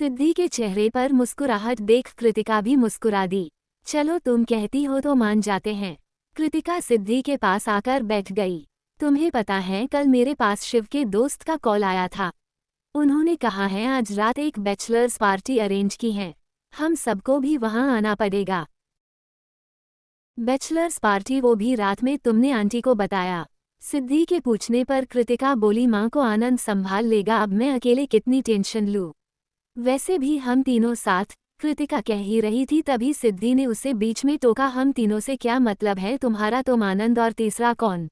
सिद्धि के चेहरे पर मुस्कुराहट देख कृतिका भी मुस्कुरा दी। चलो तुम कहती हो तो मान जाते हैं। कृतिका सिद्धि के पास आकर बैठ गई। तुम्हें पता है कल मेरे पास शिव के दोस्त का कॉल आया था। उन्होंने कहा है आज रात एक बैचलर्स पार्टी अरेंज की है, हम सबको भी वहां आना पड़ेगा। बैचलर्स पार्टी, वो भी रात में? तुमने आंटी को बताया? सिद्धि के पूछने पर कृतिका बोली माँ को आनंद संभाल लेगा, अब मैं अकेले कितनी टेंशन लूँ। वैसे भी हम तीनों साथ। कृतिका कह ही रही थी तभी सिद्धि ने उसे बीच में टोका, हम तीनों से क्या मतलब है तुम्हारा, तुम आनंद और तीसरा कौन?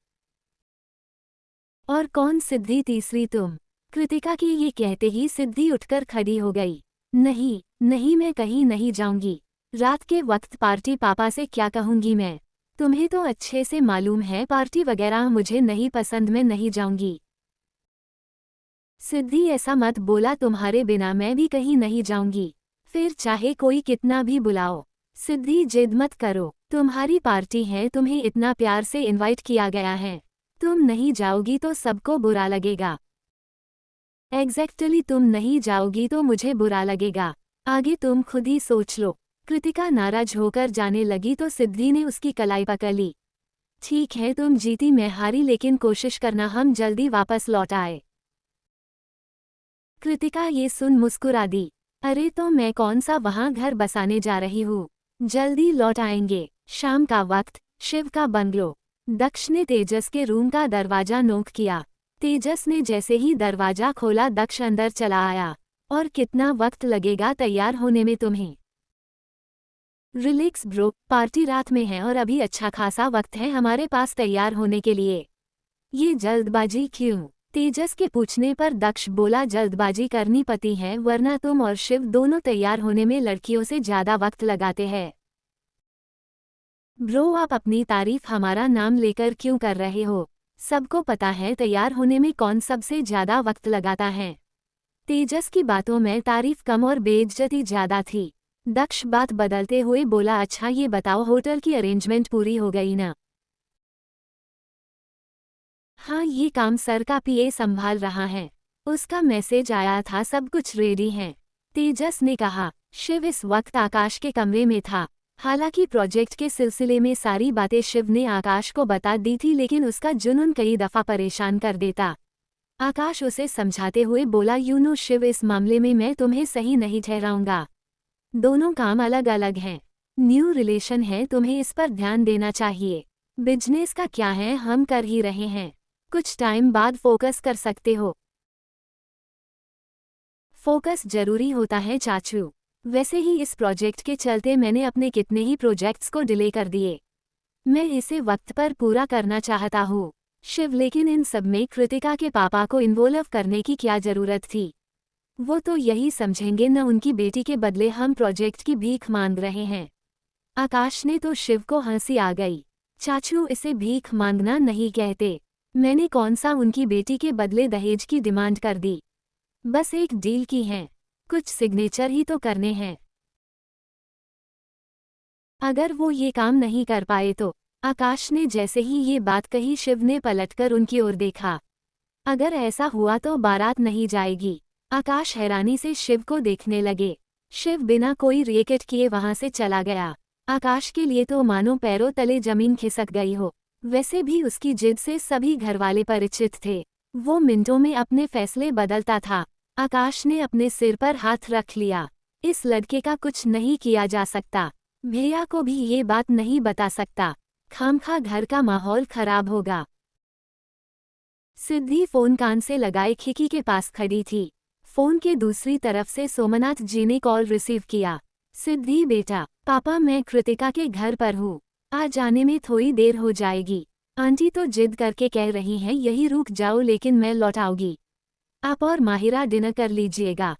और कौन सिद्धि तीसरी तुम? कृतिका की ये कहते ही सिद्धि उठकर खड़ी हो गई। नहीं नहीं, मैं कहीं नहीं जाऊंगी। रात के वक्त पार्टी, पापा से क्या कहूंगी मैं? तुम्हें तो अच्छे से मालूम है पार्टी वगैरह मुझे नहीं पसंद, मैं नहीं जाऊंगी। सिद्धि ऐसा मत बोला, तुम्हारे बिना मैं भी कहीं नहीं जाऊंगी, फिर चाहे कोई कितना भी बुलाओ। सिद्धि जिद मत करो, तुम्हारी पार्टी है, तुम्हें इतना प्यार से इनवाइट किया गया है, तुम नहीं जाओगी तो सबको बुरा लगेगा। एग्जैक्टली, तुम नहीं जाओगी तो मुझे बुरा लगेगा, आगे तुम खुद ही सोच लो। कृतिका नाराज होकर जाने लगी तो सिद्धि ने उसकी कलाई पकड़ ली। ठीक है तुम जीती मैं हारी, लेकिन कोशिश करना हम जल्दी वापस लौट आए। कृतिका ये सुन मुस्कुरा दी। अरे तो मैं कौन सा वहां घर बसाने जा रही हूँ, जल्दी लौट आएंगे। शाम का वक्त, शिव का बंगलो। दक्ष ने तेजस के रूम का दरवाजा नॉक किया। तेजस ने जैसे ही दरवाजा खोला दक्ष अंदर चला आया। और कितना वक्त लगेगा तैयार होने में तुम्हें? रिलैक्स ब्रो, पार्टी रात में है और अभी अच्छा खासा वक्त है हमारे पास तैयार होने के लिए। ये जल्दबाजी क्यों? तेजस के पूछने पर दक्ष बोला जल्दबाजी करनी पड़ती है वरना तुम और शिव दोनों तैयार होने में लड़कियों से ज्यादा वक्त लगाते हैं। ब्रो आप अपनी तारीफ हमारा नाम लेकर क्यों कर रहे हो? सबको पता है तैयार होने में कौन सबसे ज्यादा वक्त लगाता है। तेजस की बातों में तारीफ कम और बेइज्जती ज्यादा थी। दक्ष बात बदलते हुए बोला अच्छा ये बताओ होटल की अरेंजमेंट पूरी हो गई ना? हाँ ये काम सर का पीए संभाल रहा है, उसका मैसेज आया था, सब कुछ रेडी है। तेजस ने कहा। शिव इस वक्त आकाश के कमरे में था। हालांकि प्रोजेक्ट के सिलसिले में सारी बातें शिव ने आकाश को बता दी थी, लेकिन उसका जुनून कई दफा परेशान कर देता। आकाश उसे समझाते हुए बोला यू नो शिव, इस मामले में मैं तुम्हें सही नहीं ठहराऊंगा। दोनों काम अलग अलग हैं। न्यू रिलेशन है, तुम्हें इस पर ध्यान देना चाहिए। बिजनेस का क्या है, हम कर ही रहे हैं, कुछ टाइम बाद फोकस कर सकते हो। फोकस जरूरी होता है चाचू। वैसे ही इस प्रोजेक्ट के चलते मैंने अपने कितने ही प्रोजेक्ट्स को डिले कर दिए। मैं इसे वक्त पर पूरा करना चाहता हूँ शिव, लेकिन इन सब में कृतिका के पापा को इन्वॉल्व करने की क्या जरूरत थी? वो तो यही समझेंगे न उनकी बेटी के बदले हम प्रोजेक्ट की भीख मांग रहे हैं। आकाश ने तो शिव को हंसी आ गई। चाचू इसे भीख मांगना नहीं कहते, मैंने कौन सा उनकी बेटी के बदले दहेज की डिमांड कर दी, बस एक डील की है, कुछ सिग्नेचर ही तो करने हैं। अगर वो ये काम नहीं कर पाए तो? आकाश ने जैसे ही ये बात कही शिव ने पलटकर उनकी ओर देखा। अगर ऐसा हुआ तो बारात नहीं जाएगी। आकाश हैरानी से शिव को देखने लगे। शिव बिना कोई रिएक्ट किए वहां से चला गया। आकाश के लिए तो मानो पैरों तले जमीन खिसक गई हो। वैसे भी उसकी जिद से सभी घरवाले परिचित थे, वो मिनटों में अपने फैसले बदलता था। आकाश ने अपने सिर पर हाथ रख लिया। इस लड़के का कुछ नहीं किया जा सकता, भैया को भी ये बात नहीं बता सकता, खामखा घर का माहौल खराब होगा। सिद्धि फोन कान से लगाए खिड़की के पास खड़ी थी। फोन के दूसरी तरफ से सोमनाथ जी ने कॉल रिसीव किया। सिद्धि बेटा, पापा मैं कृतिका के घर पर हूँ, आ जाने में थोड़ी देर हो जाएगी। आंटी तो जिद करके कह रही हैं यही रुक जाओ, लेकिन मैं लौट आऊंगी। आप और माहिरा डिनर कर लीजिएगा।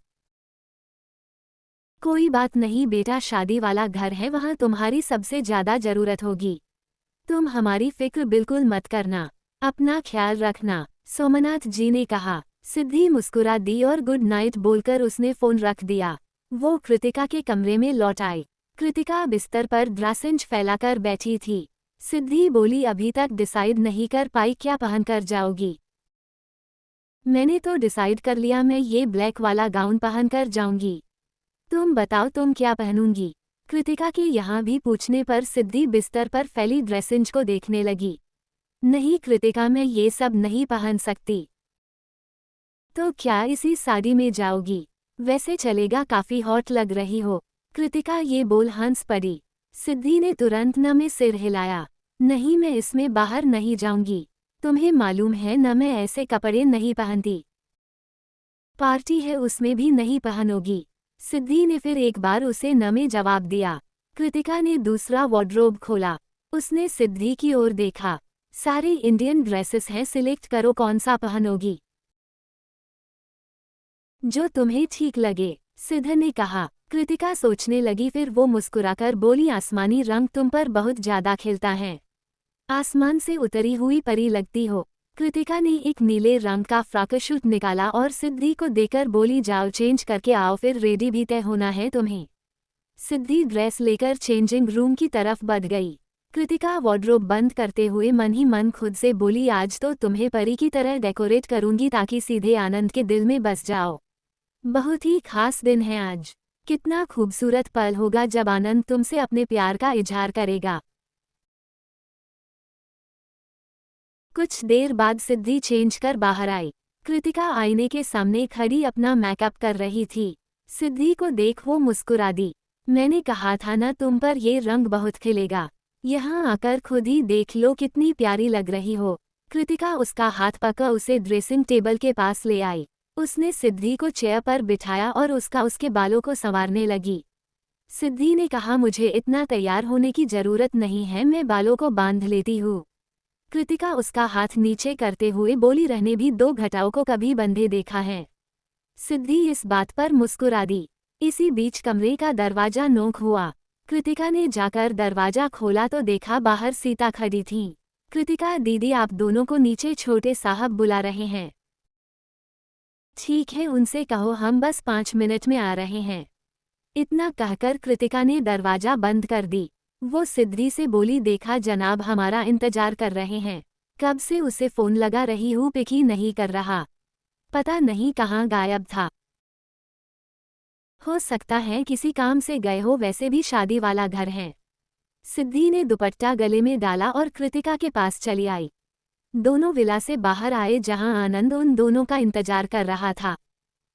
कोई बात नहीं बेटा, शादी वाला घर है, वहाँ तुम्हारी सबसे ज्यादा जरूरत होगी। तुम हमारी फिक्र बिल्कुल मत करना, अपना ख्याल रखना, सोमनाथ जी ने कहा। सिद्धि मुस्कुरा दी और गुड नाइट बोलकर उसने फोन रख दिया। वो कृतिका के कमरे में लौट आई। कृतिका बिस्तर पर ड्रेसिंग फैलाकर बैठी थी। सिद्धि बोली अभी तक डिसाइड नहीं कर पाई क्या पहनकर जाओगी? मैंने तो डिसाइड कर लिया, मैं ये ब्लैक वाला गाउन पहनकर जाऊंगी। तुम बताओ तुम क्या पहनूंगी? कृतिका के यहाँ भी पूछने पर सिद्धि बिस्तर पर फैली ड्रेसिंग को देखने लगी। नहीं कृतिका, मैं ये सब नहीं पहन सकती। तो क्या इसी साड़ी में जाओगी? वैसे चलेगा, काफी हॉट लग रही हो। कृतिका ये बोल हंस पड़ी। सिद्धि ने तुरंत न में सिर हिलाया। नहीं, मैं इसमें बाहर नहीं जाऊंगी। तुम्हें मालूम है न, मैं ऐसे कपड़े नहीं पहनती। पार्टी है उसमें भी नहीं पहनोगी? सिद्धि ने फिर एक बार उसे न में जवाब दिया। कृतिका ने दूसरा वार्डरोब खोला। उसने सिद्धि की ओर देखा। सारे इंडियन ड्रेसेस हैं, सिलेक्ट करो कौन सा पहनोगी। जो तुम्हें ठीक लगे, सिद्ध ने कहा। कृतिका सोचने लगी, फिर वो मुस्कुराकर बोली, आसमानी रंग तुम पर बहुत ज्यादा खिलता है। आसमान से उतरी हुई परी लगती हो। कृतिका ने एक नीले रंग का फ्रॉक सूट निकाला और सिद्धि को देकर बोली, जाओ चेंज करके आओ, फिर रेडी भी तय होना है तुम्हें। सिद्धि ड्रेस लेकर चेंजिंग रूम की तरफ बढ़ गई। कृतिका वार्डरोब बंद करते हुए मन ही मन खुद से बोली, आज तो तुम्हें परी की तरह डेकोरेट करूंगी ताकि सीधे आनंद के दिल में बस जाओ। बहुत ही खास दिन है आज। कितना खूबसूरत पल होगा जब आनंद तुमसे अपने प्यार का इजहार करेगा। कुछ देर बाद सिद्धि चेंज कर बाहर आई। कृतिका आईने के सामने खड़ी अपना मेकअप कर रही थी। सिद्धि को देख वो मुस्कुरा दी। मैंने कहा था ना, तुम पर ये रंग बहुत खिलेगा। यहाँ आकर खुद ही देख लो कितनी प्यारी लग रही हो। कृतिका उसका हाथ पकड़ उसे ड्रेसिंग टेबल के पास ले आई। उसने सिद्धि को चेयर पर बिठाया और उसके बालों को संवारने लगी। सिद्धि ने कहा, मुझे इतना तैयार होने की जरूरत नहीं है, मैं बालों को बांध लेती हूँ। कृतिका उसका हाथ नीचे करते हुए बोली, रहने भी दो, घटाओं को कभी बंधे देखा है। सिद्धि इस बात पर मुस्कुरा दी। इसी बीच कमरे का दरवाजा नोक हुआ। कृतिका ने जाकर दरवाजा खोला तो देखा बाहर सीता खड़ी थीं। कृतिका, दीदी आप दोनों को नीचे छोटे साहब बुला रहे हैं। ठीक है, उनसे कहो हम बस 5 मिनट में आ रहे हैं। इतना कहकर कृतिका ने दरवाजा बंद कर दी। वो सिद्धि से बोली, देखा जनाब हमारा इंतजार कर रहे हैं। कब से उसे फोन लगा रही हूँ, पिक ही नहीं कर रहा। पता नहीं कहाँ गायब था। हो सकता है किसी काम से गए हो, वैसे भी शादी वाला घर है। सिद्धि ने दुपट्टा गले में डाला और कृतिका के पास चली आई। दोनों विला से बाहर आए जहां आनंद उन दोनों का इंतजार कर रहा था।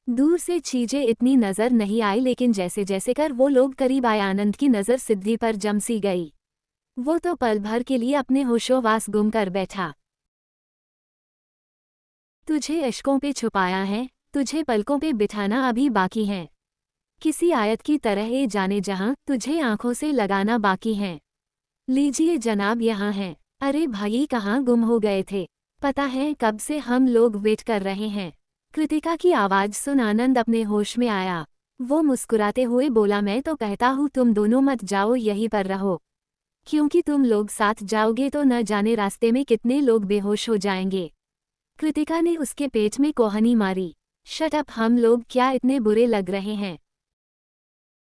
दूर से चीजें इतनी नजर नहीं आई, लेकिन जैसे जैसे कर वो लोग करीब आए, आनंद की नजर सिद्धि पर जम सी गई। वो तो पल भर के लिए अपने होशोवास गुम कर बैठा। तुझे अश्कों पे छुपाया है, तुझे पलकों पे बिठाना अभी बाकी है। किसी आयत की तरह ये जाने जहां तुझे आंखों से लगाना बाकी है। लीजिए जनाब, यहाँ है। अरे भाई, कहाँ गुम हो गए थे? पता है कब से हम लोग वेट कर रहे हैं। कृतिका की आवाज सुन आनंद अपने होश में आया। वो मुस्कुराते हुए बोला, मैं तो कहता हूँ तुम दोनों मत जाओ, यहीं पर रहो। क्योंकि तुम लोग साथ जाओगे तो न जाने रास्ते में कितने लोग बेहोश हो जाएंगे। कृतिका ने उसके पेट में कोहनी मारी। शट अप, हम लोग क्या इतने बुरे लग रहे हैं?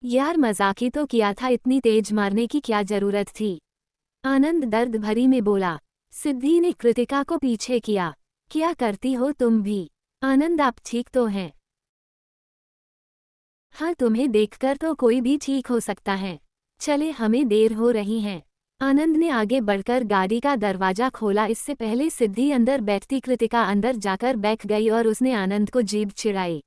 यार मजाक ही तो किया था, इतनी तेज मारने की क्या जरूरत थी? आनंद दर्द भरी में बोला। सिद्धि ने कृतिका को पीछे किया। क्या करती हो तुम भी? आनंद, आप ठीक तो हैं? हाँ, तुम्हें देखकर तो कोई भी ठीक हो सकता है। चले, हमें देर हो रही है। आनंद ने आगे बढ़कर गाड़ी का दरवाजा खोला। इससे पहले सिद्धि अंदर बैठती कृतिका अंदर जाकर बैठ गई और उसने आनंद को जीभ चिढ़ाई।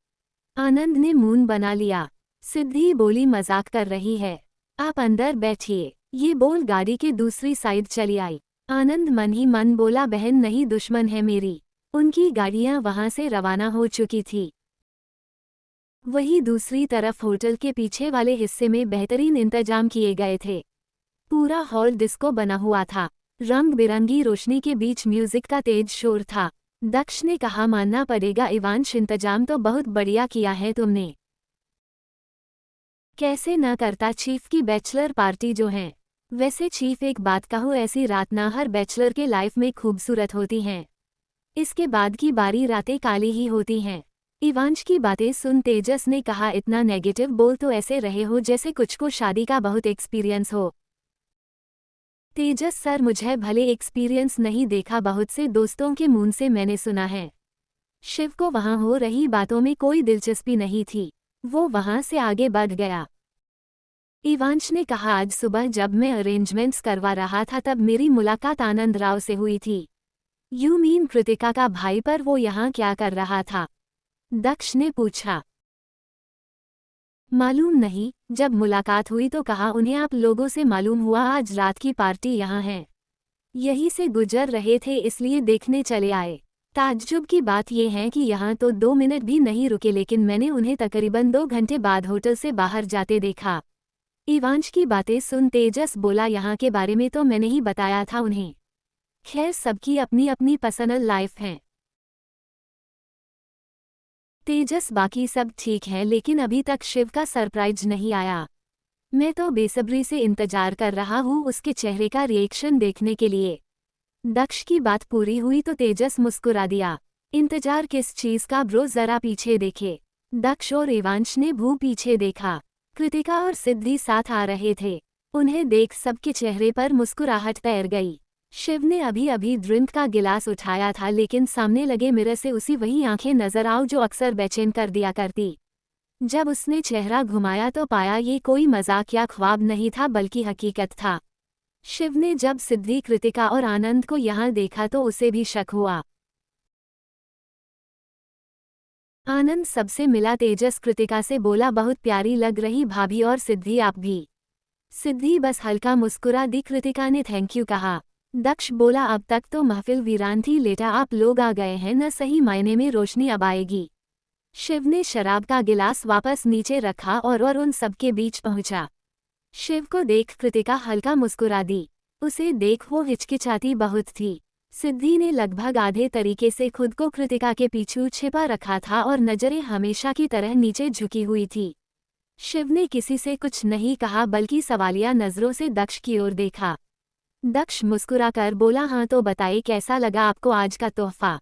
आनंद ने मुंह बना लिया। सिद्धि बोली, मजाक कर रही है, आप अंदर बैठिए। ये बोल गाड़ी के दूसरी साइड चली आई। आनंद मन ही मन बोला, बहन नहीं, दुश्मन है मेरी। उनकी गाड़ियां वहां से रवाना हो चुकी थी। वहीं दूसरी तरफ होटल के पीछे वाले हिस्से में बेहतरीन इंतजाम किए गए थे। पूरा हॉल डिस्को बना हुआ था। रंग बिरंगी रोशनी के बीच म्यूजिक का तेज शोर था। दक्ष ने कहा, मानना पड़ेगा इवांश, इंतजाम तो बहुत बढ़िया किया है तुमने। कैसे न करता, चीफ की बैचलर पार्टी जो है। वैसे चीफ एक बात कहूँ, ऐसी रात ना हर बैचलर के लाइफ में खूबसूरत होती हैं। इसके बाद की बारी रातें काली ही होती हैं। इवांश की बातें सुन तेजस ने कहा, इतना नेगेटिव बोल तो ऐसे रहे हो जैसे कुछ को शादी का बहुत एक्सपीरियंस हो। तेजस सर, मुझे भले एक्सपीरियंस नहीं देखा, बहुत से दोस्तों के मुंह से मैंने सुना है। शिव को वहां हो रही बातों में कोई दिलचस्पी नहीं थी। वो वहां से आगे बढ़ गया। इवांश ने कहा, आज सुबह जब मैं अरेंजमेंट्स करवा रहा था तब मेरी मुलाकात आनंद राव से हुई थी। यू मीन कृतिका का भाई, पर वो यहाँ क्या कर रहा था? दक्ष ने पूछा। मालूम नहीं, जब मुलाकात हुई तो कहा उन्हें आप लोगों से मालूम हुआ आज रात की पार्टी यहाँ है। यहीं से गुजर रहे थे इसलिए देखने चले आए। ताज्जुब की बात यह है कि यहाँ तो 2 मिनट भी नहीं रुके, लेकिन मैंने उन्हें तकरीबन 2 घंटे बाद होटल से बाहर जाते देखा। इवांश की बातें सुन तेजस बोला, यहाँ के बारे में तो मैंने ही बताया था उन्हें। खैर, सबकी अपनी अपनी पर्सनल लाइफ है। तेजस, बाकी सब ठीक है, लेकिन अभी तक शिव का सरप्राइज नहीं आया। मैं तो बेसब्री से इंतजार कर रहा हूँ उसके चेहरे का रिएक्शन देखने के लिए। दक्ष की बात पूरी हुई तो तेजस मुस्कुरा दिया। इंतजार किस चीज का ब्रो, जरा पीछे देखे। दक्ष और इवांश ने भू पीछे देखा। कृतिका और सिद्धि साथ आ रहे थे। उन्हें देख सबके चेहरे पर मुस्कुराहट तैर गई। शिव ने अभी अभी ड्रिंक का गिलास उठाया था, लेकिन सामने लगे मिरर से उसी वही आंखें नजर आओ जो अक्सर बेचैन कर दिया करती। जब उसने चेहरा घुमाया तो पाया ये कोई मजाक या ख्वाब नहीं था बल्कि हकीकत था। शिव ने जब सिद्धि, कृतिका और आनंद को यहाँ देखा तो उसे भी शक हुआ। आनंद सबसे मिला। तेजस कृतिका से बोला, बहुत प्यारी लग रही भाभी, और सिद्धि आप भी। सिद्धि बस हल्का मुस्कुरा दी। कृतिका ने थैंक यू कहा। दक्ष बोला, अब तक तो महफिल वीरान थी, लेटा आप लोग आ गए हैं, न सही मायने में रोशनी अब आएगी। शिव ने शराब का गिलास वापस नीचे रखा और उन सबके बीच पहुंचा। शिव को देख कृतिका हल्का मुस्कुरा दी। उसे देख वो हिचकिचाती बहुत थी। सिद्धि ने लगभग आधे तरीके से खुद को कृतिका के पीछे छिपा रखा था और नजरें हमेशा की तरह नीचे झुकी हुई थी। शिव ने किसी से कुछ नहीं कहा बल्कि सवालिया नजरों से दक्ष की ओर देखा। दक्ष मुस्कुराकर बोला, हाँ तो बताइए कैसा लगा आपको आज का तोहफा?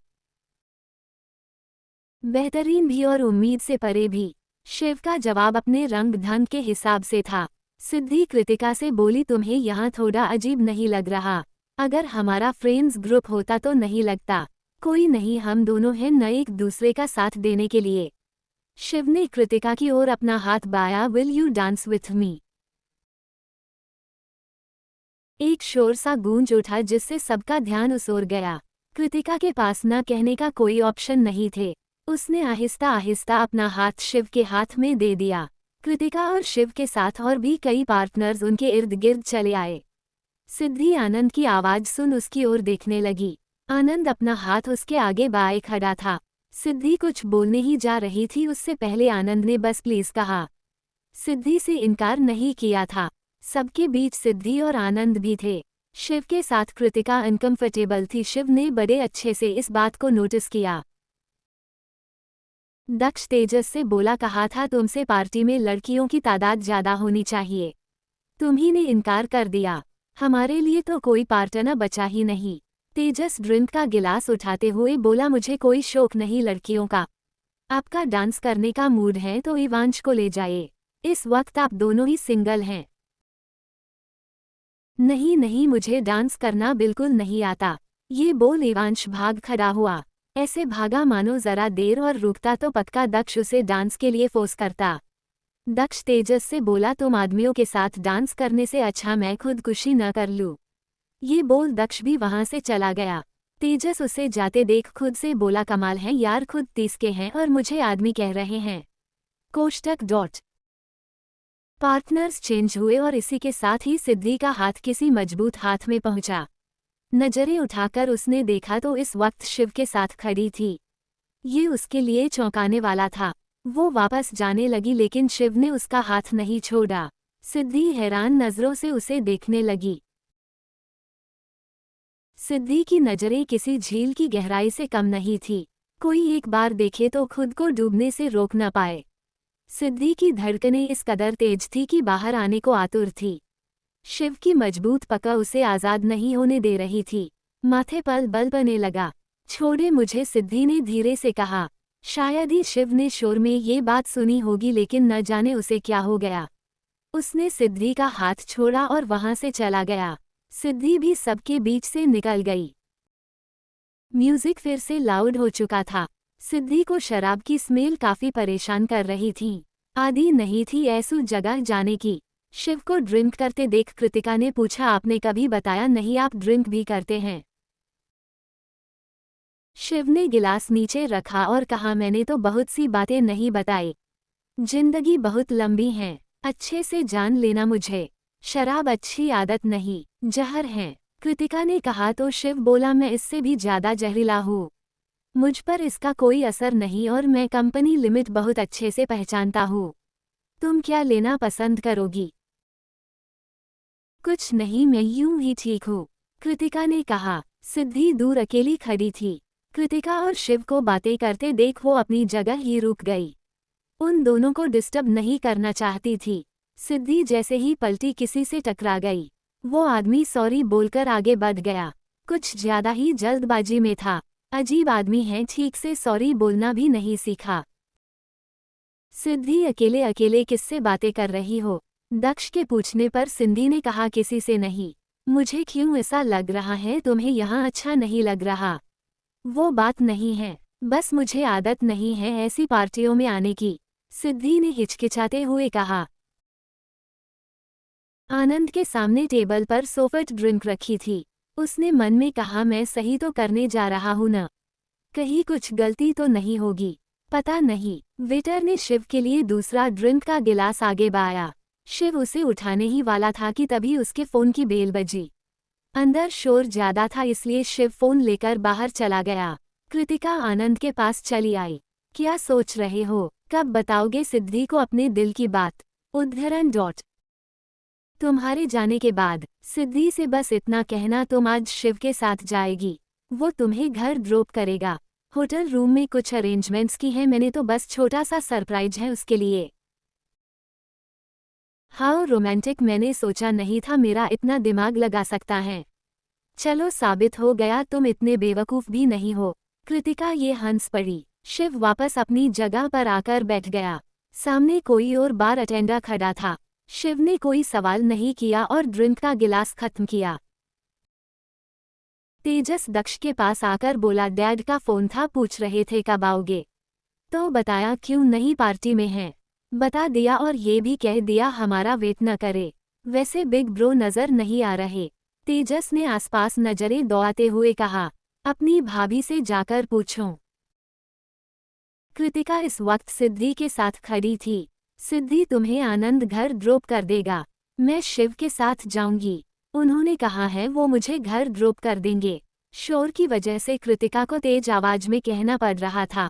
बेहतरीन भी और उम्मीद से परे भी। शिव का जवाब अपने रंग ढंग के हिसाब से था। सिद्धि कृतिका से बोली, तुम्हें यहाँ थोड़ा अजीब नहीं लग रहा? अगर हमारा फ्रेंड्स ग्रुप होता तो नहीं लगता। कोई नहीं, हम दोनों हैं न एक दूसरे का साथ देने के लिए। शिव ने कृतिका की ओर अपना हाथ बाया। Will you dance with me? एक शोर सा गूंज उठा जिससे सबका ध्यान उस ओर गया। कृतिका के पास न कहने का कोई ऑप्शन नहीं थे। उसने आहिस्ता आहिस्ता अपना हाथ शिव के हाथ में दे दिया। कृतिका और शिव के साथ और भी कई पार्टनर्स उनके इर्द गिर्द चले आए। सिद्धि आनंद की आवाज सुन उसकी ओर देखने लगी। आनंद अपना हाथ उसके आगे बाएं खड़ा था। सिद्धि कुछ बोलने ही जा रही थी, उससे पहले आनंद ने बस प्लीज कहा। सिद्धि से इनकार नहीं किया था। सबके बीच सिद्धि और आनंद भी थे। शिव के साथ कृतिका अनकंफर्टेबल थी। शिव ने बड़े अच्छे से इस बात को नोटिस किया। दक्ष तेजस से बोला, कहा था तुमसे पार्टी में लड़कियों की तादाद ज्यादा होनी चाहिए। तुम्ही ने इनकार कर दिया। हमारे लिए तो कोई पार्टनर बचा ही नहीं। तेजस ड्रिंक का गिलास उठाते हुए बोला, मुझे कोई शौक नहीं लड़कियों का। आपका डांस करने का मूड है तो इवांश को ले जाइए। इस वक्त आप दोनों ही सिंगल हैं। नहीं नहीं, मुझे डांस करना बिल्कुल नहीं आता। ये बोल इवांश भाग खड़ा हुआ। ऐसे भागा मानो जरा देर और रुकता तो पक्का दक्ष उसे डांस के लिए फोर्स करता। दक्ष तेजस से बोला, तुम आदमियों के साथ डांस करने से अच्छा मैं खुदकुशी न कर लूं। ये बोल दक्ष भी वहां से चला गया। तेजस उसे जाते देख खुद से बोला, कमाल है यार, खुद 30 के हैं और मुझे आदमी कह रहे हैं। कोष्टक डॉट। पार्टनर्स चेंज हुए और इसी के साथ ही सिद्धि का हाथ किसी मजबूत हाथ में पहुंचा। नजरें उठाकर उसने देखा तो इस वक्त शिव के साथ खड़ी थी। ये उसके लिए चौंकाने वाला था। वो वापस जाने लगी लेकिन शिव ने उसका हाथ नहीं छोड़ा। सिद्धि हैरान नजरों से उसे देखने लगी। सिद्धि की नजरें किसी झील की गहराई से कम नहीं थी। कोई एक बार देखे तो खुद को डूबने से रोक न पाए। सिद्धि की धड़कनें इस कदर तेज थी कि बाहर आने को आतुर थी। शिव की मजबूत पकड़ उसे आजाद नहीं होने दे रही थी। माथे पर बल बने लगा। छोड़े मुझे, सिद्धि ने धीरे से कहा। शायद ही शिव ने शोर में ये बात सुनी होगी, लेकिन न जाने उसे क्या हो गया। उसने सिद्धि का हाथ छोड़ा और वहां से चला गया। सिद्धि भी सबके बीच से निकल गई। म्यूजिक फिर से लाउड हो चुका था। सिद्धि को शराब की स्मेल काफी परेशान कर रही थी। आदि नहीं थी ऐसी जगह जाने की। शिव को ड्रिंक करते देख कृतिका ने पूछा, आपने कभी बताया नहीं आप ड्रिंक भी करते हैं? शिव ने गिलास नीचे रखा और कहा, मैंने तो बहुत सी बातें नहीं बताई। जिंदगी बहुत लंबी है, अच्छे से जान लेना मुझे। शराब अच्छी आदत नहीं, जहर है। कृतिका ने कहा तो शिव बोला, मैं इससे भी ज्यादा जहरीला हूँ। मुझ पर इसका कोई असर नहीं और मैं कंपनी लिमिट बहुत अच्छे से पहचानता हूँ। तुम क्या लेना पसंद करोगी? कुछ नहीं, मैं यूं ही ठीक हूँ, कृतिका ने कहा। सिद्धि दूर अकेली खड़ी थी। कृतिका और शिव को बातें करते देख वो अपनी जगह ही रुक गई। उन दोनों को डिस्टर्ब नहीं करना चाहती थी। सिद्धि जैसे ही पलटी किसी से टकरा गई। वो आदमी सॉरी बोलकर आगे बढ़ गया। कुछ ज्यादा ही जल्दबाजी में था। अजीब आदमी है, ठीक से सॉरी बोलना भी नहीं सीखा। सिद्धि, अकेले अकेले किससे बातें कर रही हो? दक्ष के पूछने पर सिद्धि ने कहा, किसी से नहीं। मुझे क्यों ऐसा लग रहा है तुम्हें यहाँ अच्छा नहीं लग रहा? वो बात नहीं है, बस मुझे आदत नहीं है ऐसी पार्टियों में आने की, सिद्धि ने हिचकिचाते हुए कहा। आनंद के सामने टेबल पर सॉफ्ट ड्रिंक रखी थी। उसने मन में कहा, मैं सही तो करने जा रहा हूं न, कहीं कुछ गलती तो नहीं होगी। पता नहीं। वेटर ने शिव के लिए दूसरा ड्रिंक का गिलास आगे बढ़ाया। शिव उसे उठाने ही वाला था कि तभी उसके फोन की बेल बजी। अंदर शोर ज्यादा था इसलिए शिव फोन लेकर बाहर चला गया। कृतिका आनंद के पास चली आई। क्या सोच रहे हो, कब बताओगे सिद्धि को अपने दिल की बात? उद्धरण डॉट। तुम्हारे जाने के बाद सिद्धि से बस इतना कहना, तुम आज शिव के साथ जाएगी, वो तुम्हें घर ड्रॉप करेगा। होटल रूम में कुछ अरेंजमेंट्स की हैं मैंने, तो बस छोटा सा सरप्राइज है उसके लिए। हाउ रोमांटिक, मैंने सोचा नहीं था मेरा इतना दिमाग लगा सकता है। चलो साबित हो गया तुम इतने बेवकूफ़ भी नहीं हो। कृतिका ये हंस पड़ी। शिव वापस अपनी जगह पर आकर बैठ गया। सामने कोई और बार अटेंडर खड़ा था। शिव ने कोई सवाल नहीं किया और ड्रिंक का गिलास खत्म किया। तेजस दक्ष के पास आकर बोला, डैड का फोन था, पूछ रहे थे कब आओगे? तो बताया क्यों नहीं, पार्टी में हैं। बता दिया और ये भी कह दिया हमारा वेट न करे। वैसे बिग ब्रो नजर नहीं आ रहे। तेजस ने आसपास नजरें दौड़ाते हुए कहा, अपनी भाभी से जाकर पूछो। कृतिका इस वक्त सिद्धि के साथ खड़ी थी। सिद्धि, तुम्हें आनंद घर ड्रॉप कर देगा, मैं शिव के साथ जाऊंगी। उन्होंने कहा है वो मुझे घर ड्रॉप कर देंगे। शोर की वजह से कृतिका को तेज आवाज में कहना पड़ रहा था।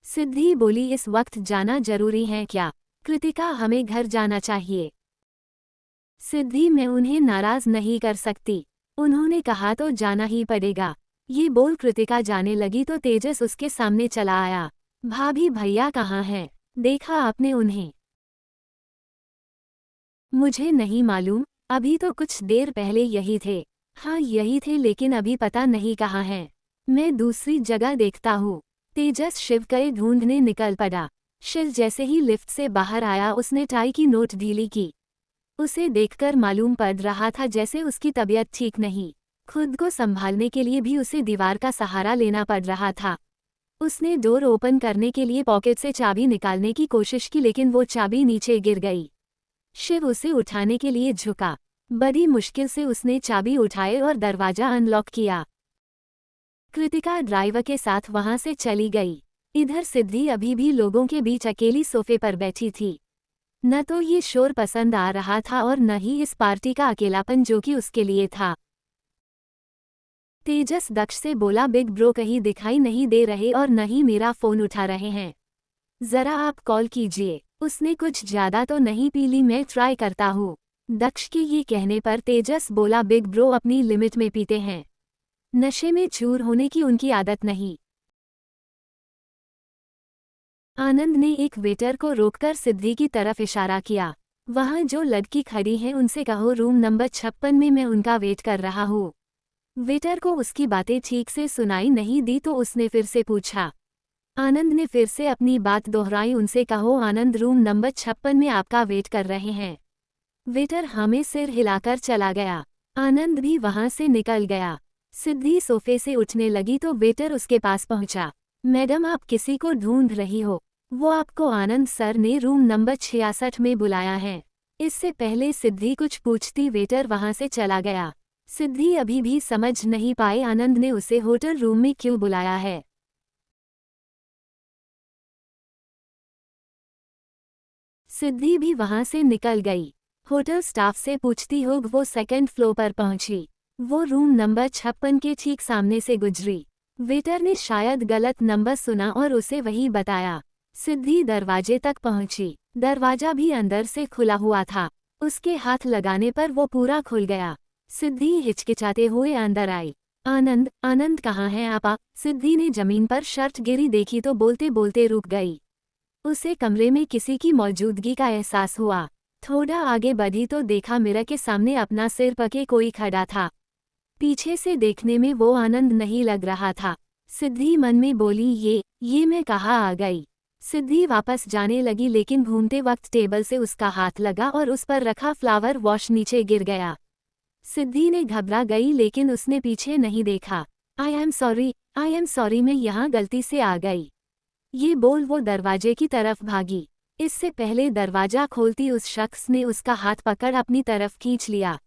सिद्धि बोली, इस वक्त जाना जरूरी है क्या? कृतिका, हमें घर जाना चाहिए। सिद्धि, मैं उन्हें नाराज नहीं कर सकती, उन्होंने कहा तो जाना ही पड़ेगा। ये बोल कृतिका जाने लगी तो तेजस उसके सामने चला आया। भाभी, भैया कहाँ हैं? देखा आपने उन्हें? मुझे नहीं मालूम, अभी तो कुछ देर पहले यही थे। हाँ यही थे, लेकिन अभी पता नहीं कहाँ हैं। मैं दूसरी जगह देखता हूँ। तेजस शिव के ढूंढने निकल पड़ा। शिव जैसे ही लिफ्ट से बाहर आया उसने टाई की नोट ढीली की। उसे देखकर मालूम पड़ रहा था जैसे उसकी तबीयत ठीक नहीं। खुद को संभालने के लिए भी उसे दीवार का सहारा लेना पड़ रहा था। उसने डोर ओपन करने के लिए पॉकेट से चाबी निकालने की कोशिश की, लेकिन वो चाबी नीचे गिर गई। शिव उसे उठाने के लिए झुका। बड़ी मुश्किल से उसने चाबी उठाए और दरवाजा अनलॉक किया। कृतिका ड्राइवर के साथ वहां से चली गई। इधर सिद्धि अभी भी लोगों के बीच अकेली सोफे पर बैठी थी। न तो ये शोर पसंद आ रहा था और न ही इस पार्टी का अकेलापन जो कि उसके लिए था। तेजस दक्ष से बोला, बिग ब्रो कहीं दिखाई नहीं दे रहे और न ही मेरा फोन उठा रहे हैं, जरा आप कॉल कीजिए। उसने कुछ ज्यादा तो नहीं पी ली, मैं ट्राई करता हूँ। दक्ष के ये कहने पर तेजस बोला, बिग ब्रो अपनी लिमिट में पीते हैं, नशे में चूर होने की उनकी आदत नहीं। आनंद ने एक वेटर को रोककर सिद्धि की तरफ इशारा किया। वहां जो लड़की खड़ी है उनसे कहो रूम नंबर 56 में मैं उनका वेट कर रहा हूँ। वेटर को उसकी बातें ठीक से सुनाई नहीं दी तो उसने फिर से पूछा। आनंद ने फिर से अपनी बात दोहराई, उनसे कहो आनंद रूम नंबर 56 में आपका वेट कर रहे हैं। वेटर हमें सिर हिलाकर चला गया। आनंद भी वहां से निकल गया। सिद्धि सोफे से उठने लगी तो वेटर उसके पास पहुंचा। मैडम, आप किसी को ढूंढ रही हो? वो आपको आनंद सर ने रूम नंबर 66 में बुलाया है। इससे पहले सिद्धि कुछ पूछती वेटर वहां से चला गया। सिद्धि अभी भी समझ नहीं पाए आनंद ने उसे होटल रूम में क्यों बुलाया है। सिद्धि भी वहां से निकल गई। होटल स्टाफ से पूछती हुई वो सेकंड फ्लोर पर पहुंची। वो रूम नंबर 56 के ठीक सामने से गुजरी। वेटर ने शायद गलत नंबर सुना और उसे वही बताया। सिद्धि दरवाजे तक पहुंची। दरवाजा भी अंदर से खुला हुआ था। उसके हाथ लगाने पर वो पूरा खुल गया। सिद्धि हिचकिचाते हुए अंदर आई। आनंद, आनंद कहाँ है आपा? सिद्धि ने जमीन पर शर्ट गिरी देखी तो बोलते बोलते रुक गई। उसे कमरे में किसी की मौजूदगी का एहसास हुआ। थोड़ा आगे बढ़ी तो देखा मिरर के सामने अपना सिर पके कोई खड़ा था। पीछे से देखने में वो आनंद नहीं लग रहा था। सिद्धि मन में बोली ये मैं कहाँ आ गई। सिद्धि वापस जाने लगी लेकिन घूमते वक्त टेबल से उसका हाथ लगा और उस पर रखा फ्लावर वॉश नीचे गिर गया। सिद्धि ने घबरा गई लेकिन उसने पीछे नहीं देखा। आई एम सॉरी मैं यहाँ गलती से आ गई। ये बोल वो दरवाजे की तरफ भागी। इससे पहले दरवाजा खोलती उस शख्स ने उसका हाथ पकड़ अपनी तरफ खींच लिया।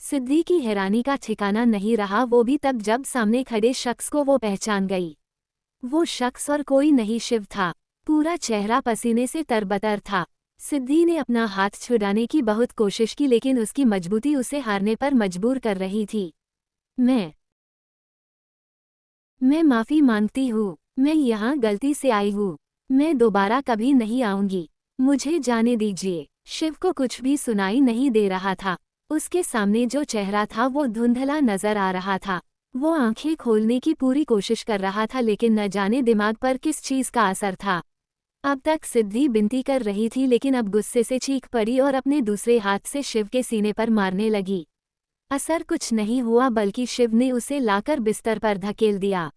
सिद्धि की हैरानी का ठिकाना नहीं रहा, वो भी तब जब सामने खड़े शख्स को वो पहचान गई। वो शख्स और कोई नहीं शिव था। पूरा चेहरा पसीने से तरबतर था। सिद्धि ने अपना हाथ छुड़ाने की बहुत कोशिश की लेकिन उसकी मजबूती उसे हारने पर मजबूर कर रही थी। मैं माफ़ी मांगती हूँ। मैं यहाँ गलती से आई हूँ। मैं दोबारा कभी नहीं आऊँगी। मुझे जाने दीजिए। शिव को कुछ भी सुनाई नहीं दे रहा था। उसके सामने जो चेहरा था वो धुंधला नजर आ रहा था। वो आंखें खोलने की पूरी कोशिश कर रहा था लेकिन न जाने दिमाग पर किस चीज का असर था। अब तक सिद्धि विनती कर रही थी लेकिन अब गुस्से से चीख पड़ी और अपने दूसरे हाथ से शिव के सीने पर मारने लगी। असर कुछ नहीं हुआ बल्कि शिव ने उसे लाकर बिस्तर पर धकेल दिया।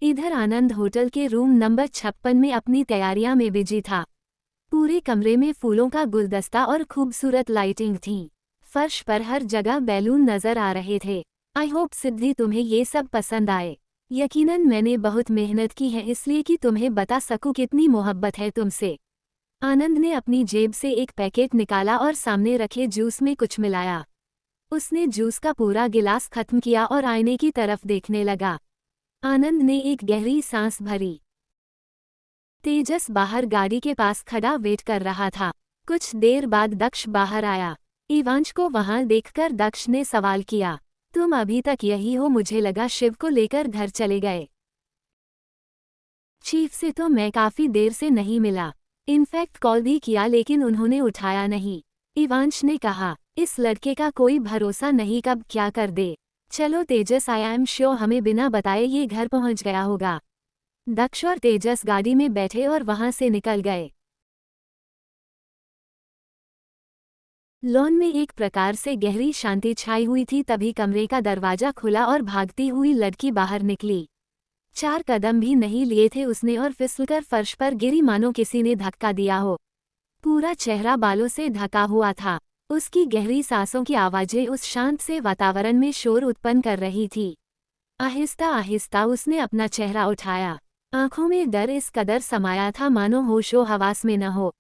इधर आनंद होटल के रूम नंबर 56 में अपनी तैयारियां में बिजी था। पूरे कमरे में फूलों का गुलदस्ता और खूबसूरत लाइटिंग थी। फर्श पर हर जगह बैलून नजर आ रहे थे। आई होप सिद्धि तुम्हें ये सब पसंद आए। यकीनन मैंने बहुत मेहनत की है इसलिए कि तुम्हें बता सकूं कितनी मोहब्बत है तुमसे। आनंद ने अपनी जेब से एक पैकेट निकाला और सामने रखे जूस में कुछ मिलाया। उसने जूस का पूरा गिलास खत्म किया और आईने की तरफ देखने लगा। आनंद ने एक गहरी सांस भरी। तेजस बाहर गाड़ी के पास खड़ा वेट कर रहा था। कुछ देर बाद दक्ष बाहर आया। इवांश को वहां देखकर दक्ष ने सवाल किया, तुम अभी तक यही हो? मुझे लगा शिव को लेकर घर चले गए। चीफ से तो मैं काफी देर से नहीं मिला। इनफैक्ट कॉल भी किया लेकिन उन्होंने उठाया नहीं। इवांश ने कहा, इस लड़के का कोई भरोसा नहीं कब क्या कर दे। चलो तेजस, आई एम श्योर हमें बिना बताए ये घर पहुंच गया होगा। दक्ष और तेजस गाड़ी में बैठे और वहां से निकल गए। लॉन में एक प्रकार से गहरी शांति छाई हुई थी। तभी कमरे का दरवाजा खुला और भागती हुई लड़की बाहर निकली। 4 कदम भी नहीं लिए थे उसने और फिसलकर फर्श पर गिरी मानो किसी ने धक्का दिया हो। पूरा चेहरा बालों से ढका हुआ था। उसकी गहरी सांसों की आवाजें उस शांत से वातावरण में शोर उत्पन्न कर रही थी। आहिस्ता आहिस्ता उसने अपना चेहरा उठाया। आंखों में डर इस कदर समाया था मानो होशो हवास में न हो।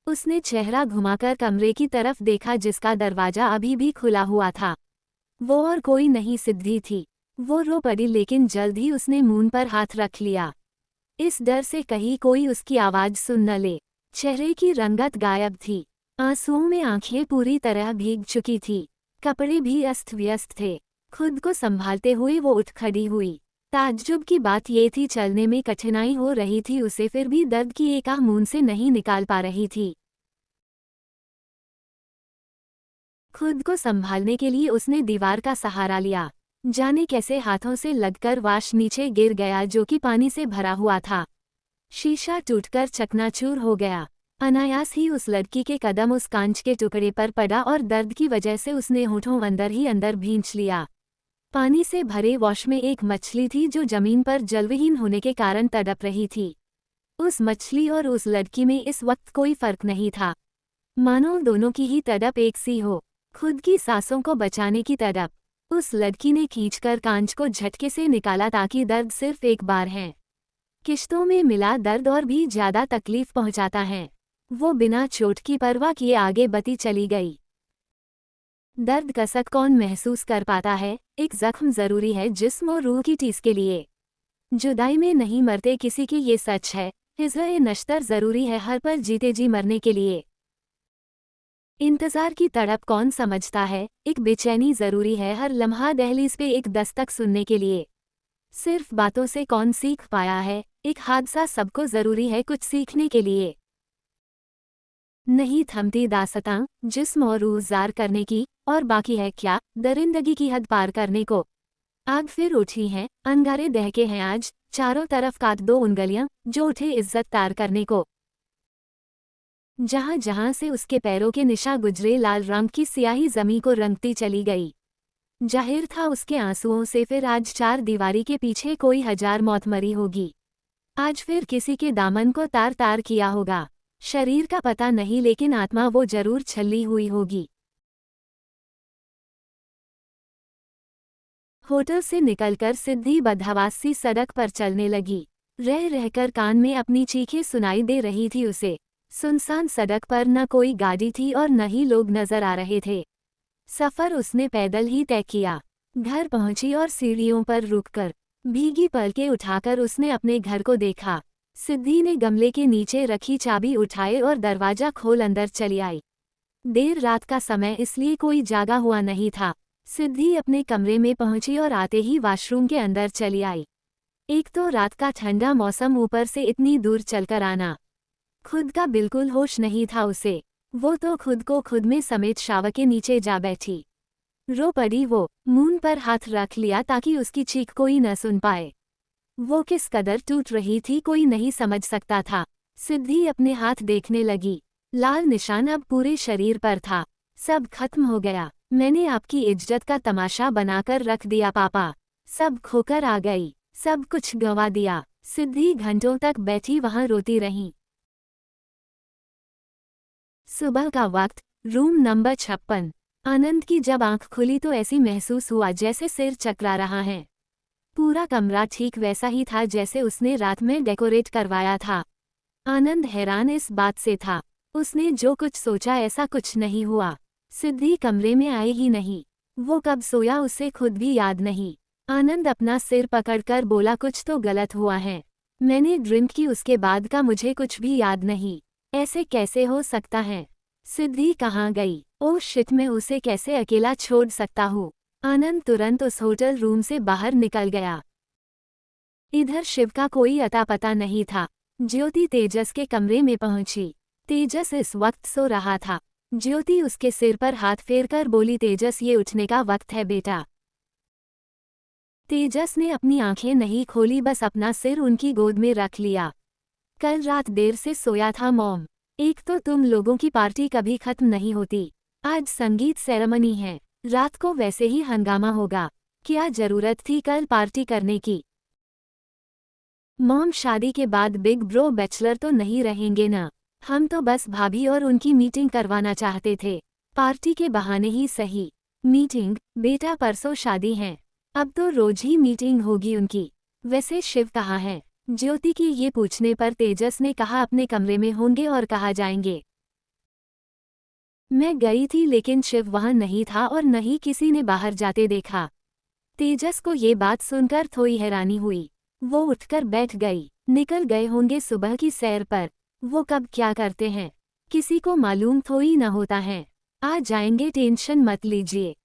उसने चेहरा घुमाकर कमरे की तरफ देखा जिसका दरवाजा अभी भी खुला हुआ था। वो और कोई नहीं सिद्धि थी। वो रो पड़ी लेकिन जल्द ही उसने मुंह पर हाथ रख लिया। इस डर से कहीं कोई उसकी आवाज सुन न ले। चेहरे की रंगत गायब थी। आंसुओं में आंखें पूरी तरह भीग चुकी थी। कपड़े भी अस्त व्यस्त थे। खुद को संभालते हुए वो उठ खड़ी हुई। ताज्जुब की बात ये थी चलने में कठिनाई हो रही थी उसे, फिर भी दर्द की एक आह मुंह से नहीं निकाल पा रही थी। खुद को संभालने के लिए उसने दीवार का सहारा लिया। जाने कैसे हाथों से लगकर वाश नीचे गिर गया जो कि पानी से भरा हुआ था। शीशा टूटकर चकनाचूर हो गया। अनायास ही उस लड़की के कदम उस कांच के टुकड़े पर पड़ा और दर्द की वजह से उसने होठों अंदर ही अंदर भींच लिया। पानी से भरे वॉश में एक मछली थी जो जमीन पर जलविहीन होने के कारण तड़प रही थी। उस मछली और उस लड़की में इस वक्त कोई फर्क नहीं था। मानो दोनों की ही तड़प एक सी हो, खुद की सांसों को बचाने की तड़प। उस लड़की ने खींचकर कांच को झटके से निकाला ताकि दर्द सिर्फ एक बार है। किश्तों में मिला दर्द और भी ज्यादा तकलीफ पहुंचाता है। वो बिना चोट की परवाह किए आगे बढ़ती चली गई। दर्द कसक कौन महसूस कर पाता है, एक जख्म जरूरी है जिस्म और रूह की टीस के लिए। जुदाई में नहीं मरते किसी की ये सच है, हिज़्र नश्तर जरूरी है हर पल जीते जी मरने के लिए। इंतजार की तड़प कौन समझता है, एक बेचैनी जरूरी है हर लम्हा दहलीज पे एक दस्तक सुनने के लिए। सिर्फ बातों से कौन सीख पाया है, एक हादसा सबको जरूरी है कुछ सीखने के लिए। नहीं थमती दास्तां जिस्म और रूह जार करने की, और बाकी है क्या दरिंदगी की हद पार करने को। आग फिर उठी है, अंगारे दहके हैं आज, चारों तरफ काट दो उंगलियां जो उठे इज्जत तार करने को। जहां जहां से उसके पैरों के निशा गुजरे लाल रंग की सियाही जमी को रंगती चली गई। जाहिर था उसके आंसुओं से फिर आज चार दीवारी के पीछे कोई हजार मौत मरी होगी। आज फिर किसी के दामन को तार तार किया होगा। शरीर का पता नहीं लेकिन आत्मा वो जरूर छली हुई होगी। होटल से निकलकर सिद्धि बदहवास सी सड़क पर चलने लगी। रह रहकर कान में अपनी चीखें सुनाई दे रही थी उसे। सुनसान सड़क पर न कोई गाड़ी थी और न ही लोग नजर आ रहे थे। सफर उसने पैदल ही तय किया। घर पहुंची और सीढ़ियों पर रुककर भीगी पलकें उठाकर उसने अपने घर को देखा। सिद्धि ने गमले के नीचे रखी चाबी उठाए और दरवाजा खोल अंदर चली आई। देर रात का समय इसलिए कोई जागा हुआ नहीं था। सिद्धि अपने कमरे में पहुंची और आते ही वॉशरूम के अंदर चली आई। एक तो रात का ठंडा मौसम, ऊपर से इतनी दूर चलकर आना। खुद का बिल्कुल होश नहीं था उसे। वो तो खुद को खुद में समेत शावर के नीचे जा बैठी। रो पड़ी वो, मुंह पर हाथ रख लिया ताकि उसकी चीख कोई न सुन पाए। वो किस कदर टूट रही थी कोई नहीं समझ सकता था। सिद्धि अपने हाथ देखने लगी। लाल निशान अब पूरे शरीर पर था। सब खत्म हो गया। मैंने आपकी इज्जत का तमाशा बनाकर रख दिया पापा। सब खोकर आ गई, सब कुछ गंवा दिया। सिद्धि घंटों तक बैठी वहां रोती रही। सुबह का वक्त, रूम नंबर 56। आनंद की जब आंख खुली तो ऐसी महसूस हुआ जैसे सिर चकरा रहा है। पूरा कमरा ठीक वैसा ही था जैसे उसने रात में डेकोरेट करवाया था। आनंद हैरान इस बात से था। उसने जो कुछ सोचा ऐसा कुछ नहीं हुआ। सिद्धि कमरे में आई ही नहीं। वो कब सोया उसे खुद भी याद नहीं। आनंद अपना सिर पकड़कर बोला कुछ तो गलत हुआ है। मैंने ड्रिंक की उसके बाद का मुझे कुछ भी याद नहीं। ऐसे कैसे हो सकता है? सिद्धि कहाँ गई? ओह शिट, मैं उसे कैसे अकेला छोड़ सकता हूँ? आनंद तुरंत उस होटल रूम से बाहर निकल गया। इधर शिव का कोई अता पता नहीं था। ज्योति तेजस के कमरे में पहुंची। तेजस इस वक्त सो रहा था। ज्योति उसके सिर पर हाथ फेरकर बोली, तेजस ये उठने का वक्त है बेटा। तेजस ने अपनी आंखें नहीं खोली, बस अपना सिर उनकी गोद में रख लिया। कल रात देर से सोया था मॉम। एक तो तुम लोगों की पार्टी कभी खत्म नहीं होती। आज संगीत सेरेमनी है, रात को वैसे ही हंगामा होगा। क्या जरूरत थी कल पार्टी करने की? मॉम शादी के बाद बिग ब्रो बैचलर तो नहीं रहेंगे ना। हम तो बस भाभी और उनकी मीटिंग करवाना चाहते थे। पार्टी के बहाने ही सही। मीटिंग? बेटा परसों शादी है, अब तो रोज ही मीटिंग होगी उनकी। वैसे शिव कहाँ है? ज्योति की ये पूछने पर तेजस ने कहा अपने कमरे में होंगे और कहाँ जाएंगे। मैं गई थी लेकिन शिव वहाँ नहीं था और न ही किसी ने बाहर जाते देखा। तेजस को ये बात सुनकर थोड़ी हैरानी हुई। वो उठकर बैठ गई। निकल गए होंगे सुबह की सैर पर। वो कब क्या करते हैं किसी को मालूम थोड़ी न होता है। आ जाएंगे, टेंशन मत लीजिए।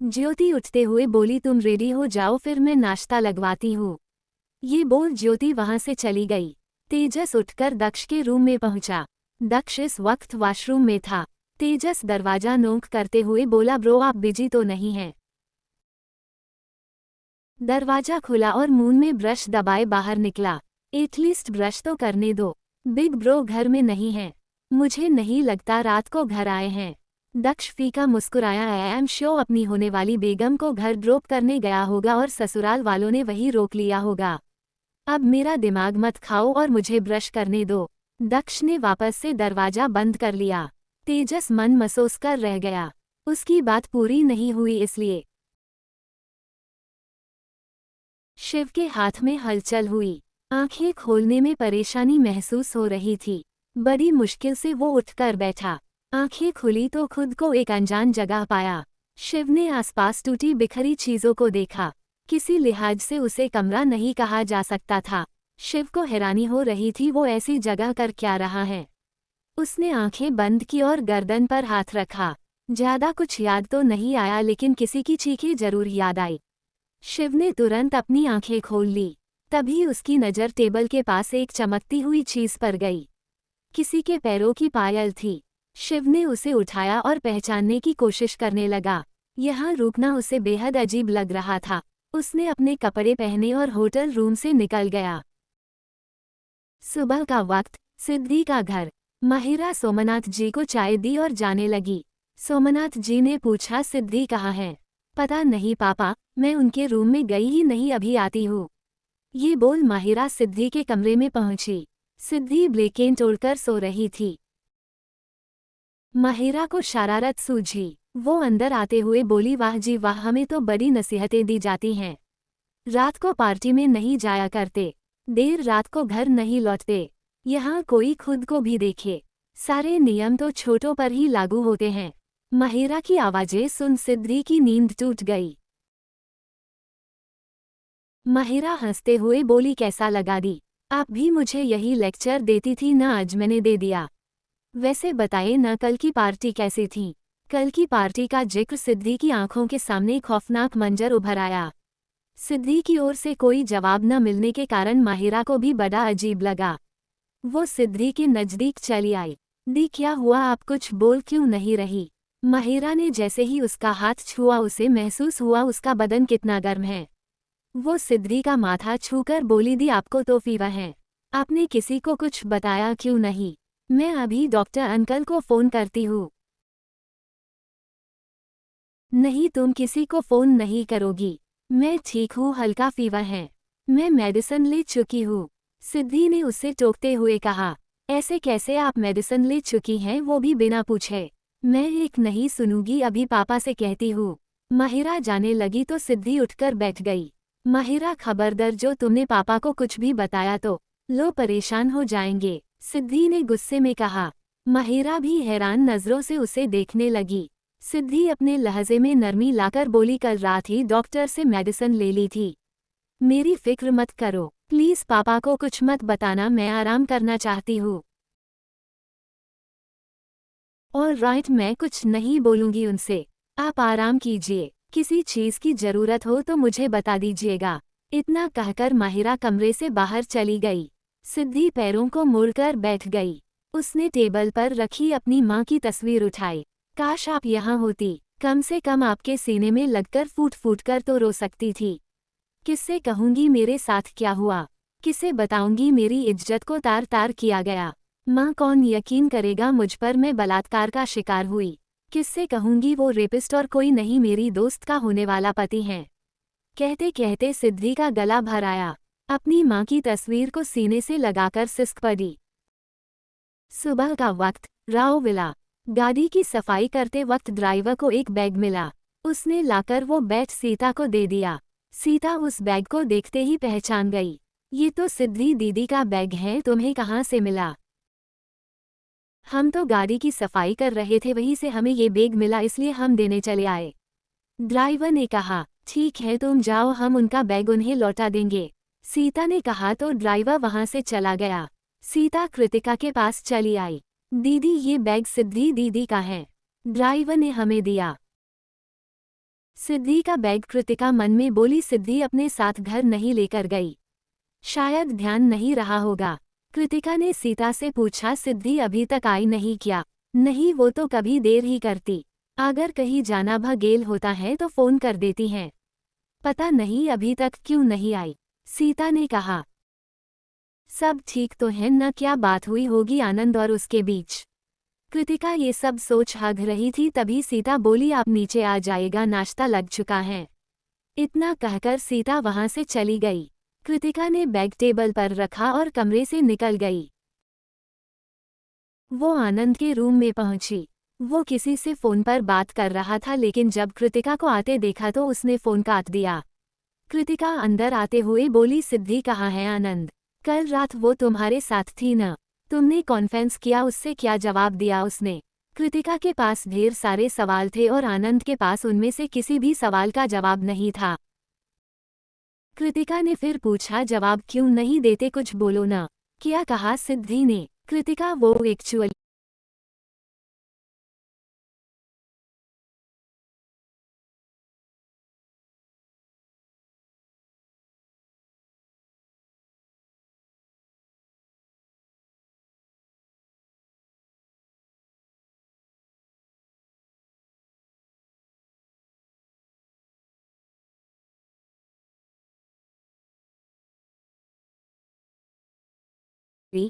ज्योति उठते हुए बोली, तुम रेडी हो जाओ फिर मैं नाश्ता लगवाती हूँ। ये बोल ज्योति वहां से चली गई। तेजस उठकर दक्ष के रूम में पहुंचा। दक्ष इस वक्त वॉशरूम में था। तेजस दरवाजा नोक करते हुए बोला, ब्रो आप बिजी तो नहीं हैं? दरवाजा खुला और मुंह में ब्रश दबाए बाहर निकला। एटलीस्ट ब्रश तो करने दो। बिग ब्रो घर में नहीं है। मुझे नहीं लगता रात को घर आए हैं। दक्ष फीका मुस्कुराया। आई एम श्योर अपनी होने वाली बेगम को घर ड्रॉप करने गया होगा और ससुराल वालों ने वही रोक लिया होगा। अब मेरा दिमाग मत खाओ और मुझे ब्रश करने दो। दक्ष ने वापस से दरवाजा बंद कर लिया। तेजस मन महसूस कर रह गया। उसकी बात पूरी नहीं हुई इसलिए। शिव के हाथ में हलचल हुई। आंखें खोलने में परेशानी महसूस हो रही थी। बड़ी मुश्किल से वो उठकर बैठा। आंखें खुली तो खुद को एक अनजान जगह पाया। शिव ने आसपास टूटी बिखरी चीजों को देखा। किसी लिहाज से उसे कमरा नहीं कहा जा सकता था। शिव को हैरानी हो रही थी, वो ऐसी जगह कर क्या रहा है। उसने आंखें बंद की और गर्दन पर हाथ रखा। ज्यादा कुछ याद तो नहीं आया, लेकिन किसी की चीखें जरूर याद आई। शिव ने तुरंत अपनी आंखें खोल ली। तभी उसकी नज़र टेबल के पास एक चमकती हुई चीज पर गई। किसी के पैरों की पायल थी। शिव ने उसे उठाया और पहचानने की कोशिश करने लगा। यहाँ रुकना उसे बेहद अजीब लग रहा था। उसने अपने कपड़े पहने और होटल रूम से निकल गया। सुबह का वक्त, सिद्धि का घर। माहिरा सोमनाथ जी को चाय दी और जाने लगी। सोमनाथ जी ने पूछा, सिद्धि कहाँ है? पता नहीं पापा, मैं उनके रूम में गई ही नहीं, अभी आती हूँ। ये बोल माहिरा सिद्धि के कमरे में पहुंची। सिद्धि ब्लैंकेट ओढ़कर सो रही थी। माहिरा को शरारत सूझी। वो अंदर आते हुए बोली, वाह जी वाह, हमें तो बड़ी नसीहतें दी जाती हैं। रात को पार्टी में नहीं जाया करते, देर रात को घर नहीं लौटते, यहाँ कोई खुद को भी देखे। सारे नियम तो छोटों पर ही लागू होते हैं। माहिरा की आवाज़ें सुन सिद्धि की नींद टूट गई। माहिरा हंसते हुए बोली, कैसा लगा दी? आप भी मुझे यही लेक्चर देती थी ना, आज मैंने दे दिया। वैसे बताए ना, कल की पार्टी कैसी थी? कल की पार्टी का जिक्र सिद्धि की आंखों के सामने खौफनाक मंजर उभर आया। सिद्धि की ओर से कोई जवाब न मिलने के कारण माहिरा को भी बड़ा अजीब लगा। वो सिद्धि के नज़दीक चली आई। दी, क्या हुआ, आप कुछ बोल क्यों नहीं रही? माहिरा ने जैसे ही उसका हाथ छुआ, उसे महसूस हुआ उसका बदन कितना गर्म है। वो सिद्धि का माथा छूकर बोली, दी आपको तो फीवर है, आपने किसी को कुछ बताया क्यों नहीं? मैं अभी डॉक्टर अंकल को फ़ोन करती हूँ। नहीं, तुम किसी को फ़ोन नहीं करोगी। मैं ठीक हूँ, हल्का फीवर है, मैं मेडिसिन ले चुकी हूँ। सिद्धि ने उसे टोकते हुए कहा। ऐसे कैसे आप मेडिसिन ले चुकी हैं, वो भी बिना पूछे? मैं एक नहीं सुनूंगी, अभी पापा से कहती हूँ। माहिरा जाने लगी तो सिद्धि उठकर बैठ गई। माहिरा, खबरदार, जो तुमने पापा को कुछ भी बताया तो लो परेशान हो जाएंगे, सिद्धि ने गुस्से में कहा। माहिरा भी हैरान नज़रों से उसे देखने लगी। सिद्धि अपने लहजे में नरमी लाकर बोली, कल रात ही डॉक्टर से मेडिसिन ले ली थी। मेरी फिक्र मत करो, प्लीज पापा को कुछ मत बताना, मैं आराम करना चाहती हूँ। और राइट, मैं कुछ नहीं बोलूंगी उनसे, आप आराम कीजिए। किसी चीज की जरूरत हो तो मुझे बता दीजिएगा। इतना कहकर माहिरा कमरे से बाहर चली गई। सिद्धि पैरों को मोड़कर बैठ गई। उसने टेबल पर रखी अपनी माँ की तस्वीर उठाई। काश आप यहाँ होती, कम से कम आपके सीने में लगकर फूट फूट कर तो रो सकती थी। किससे कहूंगी मेरे साथ क्या हुआ? किसे बताऊंगी मेरी इज्जत को तार तार किया गया? माँ, कौन यकीन करेगा मुझ पर, मैं बलात्कार का शिकार हुई। किससे कहूंगी, वो रेपिस्ट और कोई नहीं, मेरी दोस्त का होने वाला पति है। कहते कहते सिद्धि का गला भर आया। अपनी माँ की तस्वीर को सीने से लगाकर सिसक पड़ी। सुबह का वक्त, राव विला। गाड़ी की सफाई करते वक्त ड्राइवर को एक बैग मिला। उसने लाकर वो बैग सीता को दे दिया। सीता उस बैग को देखते ही पहचान गई। ये तो सिद्धि दीदी का बैग है, तुम्हें कहाँ से मिला? हम तो गाड़ी की सफाई कर रहे थे, वहीं से हमें ये बैग मिला, इसलिए हम देने चले आए। ड्राइवर ने कहा, ठीक है तुम जाओ, हम उनका बैग उन्हें लौटा देंगे। सीता ने कहा तो ड्राइवर वहां से चला गया। सीता कृतिका के पास चली आई। दीदी, ये बैग सिद्धि दीदी का है, ड्राइवर ने हमें दिया। सिद्धि का बैग, कृतिका मन में बोली। सिद्धि अपने साथ घर नहीं लेकर गई, शायद ध्यान नहीं रहा होगा। कृतिका ने सीता से पूछा, सिद्धि अभी तक आई नहीं क्या? नहीं, वो तो कभी देर ही करती, अगर कहीं जाना भगेल होता है तो फोन कर देती हैं। पता नहीं अभी तक क्यों नहीं आई, सीता ने कहा। सब ठीक तो है न, क्या बात हुई होगी आनंद और उसके बीच? कृतिका ये सब सोच हग रही थी, तभी सीता बोली, आप नीचे आ जाएगा, नाश्ता लग चुका है। इतना कहकर सीता वहां से चली गई। कृतिका ने बैग टेबल पर रखा और कमरे से निकल गई। वो आनंद के रूम में पहुंची। वो किसी से फोन पर बात कर रहा था, लेकिन जब कृतिका को आते देखा तो उसने फोन काट दिया। कृतिका अंदर आते हुए बोली, सिद्धि कहाँ है आनंद? कल रात वो तुम्हारे साथ थी न? तुमने कॉन्फेंस किया, उससे क्या जवाब दिया उसने? कृतिका के पास ढेर सारे सवाल थे और आनंद के पास उनमें से किसी भी सवाल का जवाब नहीं था। कृतिका ने फिर पूछा, जवाब क्यों नहीं देते, कुछ बोलो ना। क्या कहा सिद्धि ने? कृतिका, वो एक्चुअली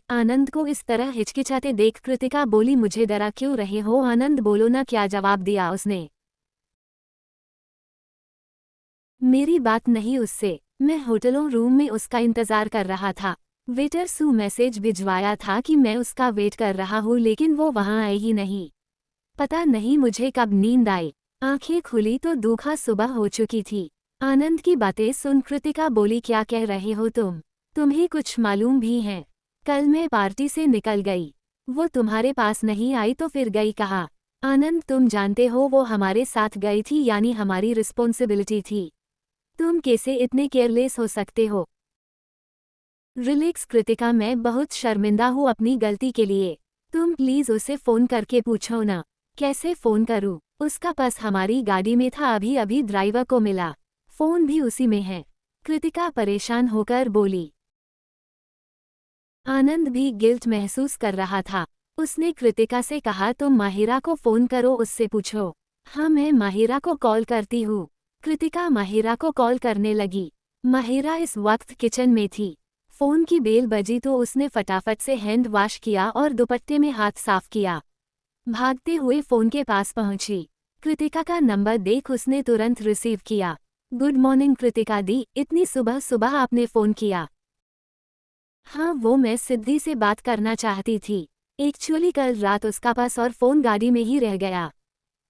आनंद को इस तरह हिचकिचाते देख कृतिका बोली, मुझे डरा क्यों रहे हो आनंद, बोलो ना। क्या जवाब दिया उसने? मेरी बात नहीं उससे। मैं होटलों रूम में उसका इंतजार कर रहा था। वेटर सू मैसेज भिजवाया था कि मैं उसका वेट कर रहा हूँ, लेकिन वो वहाँ आए ही नहीं। पता नहीं मुझे कब नींद आई। आंखें खुली तो दूखा सुबह हो चुकी थी। आनंद की बातें सुन कृतिका बोली, क्या कह रहे हो तुम? तुम्हें कुछ मालूम भी है? कल मैं पार्टी से निकल गई। वो तुम्हारे पास नहीं आई तो फिर गई कहाँ? आनंद, तुम जानते हो वो हमारे साथ गई थी, यानी हमारी रिस्पॉन्सिबिलिटी थी। तुम कैसे इतने केयरलेस हो सकते हो? रिलैक्स कृतिका, मैं बहुत शर्मिंदा हूँ अपनी गलती के लिए। तुम प्लीज उसे फोन करके पूछो ना। कैसे फोन करूँ? उसका पर्स हमारी गाड़ी में था, अभी अभी ड्राइवर को मिला। फोन भी उसी में है। कृतिका परेशान होकर बोली। आनंद भी गिल्ट महसूस कर रहा था। उसने कृतिका से कहा, तुम माहिरा को फोन करो, उससे पूछो। हाँ, मैं माहिरा को कॉल करती हूँ। कृतिका माहिरा को कॉल करने लगी। माहिरा इस वक्त किचन में थी। फोन की बेल बजी तो उसने फटाफट से हैंड वॉश किया और दुपट्टे में हाथ साफ किया। भागते हुए फोन के पास पहुंची। कृतिका का नंबर देख उसने तुरंत रिसीव किया। गुड मॉर्निंग कृतिका दी, इतनी सुबह सुबह आपने फ़ोन किया? हाँ, वो मैं सिद्धि से बात करना चाहती थी। एक्चुअली कल रात उसका पर्स और फ़ोन गाड़ी में ही रह गया।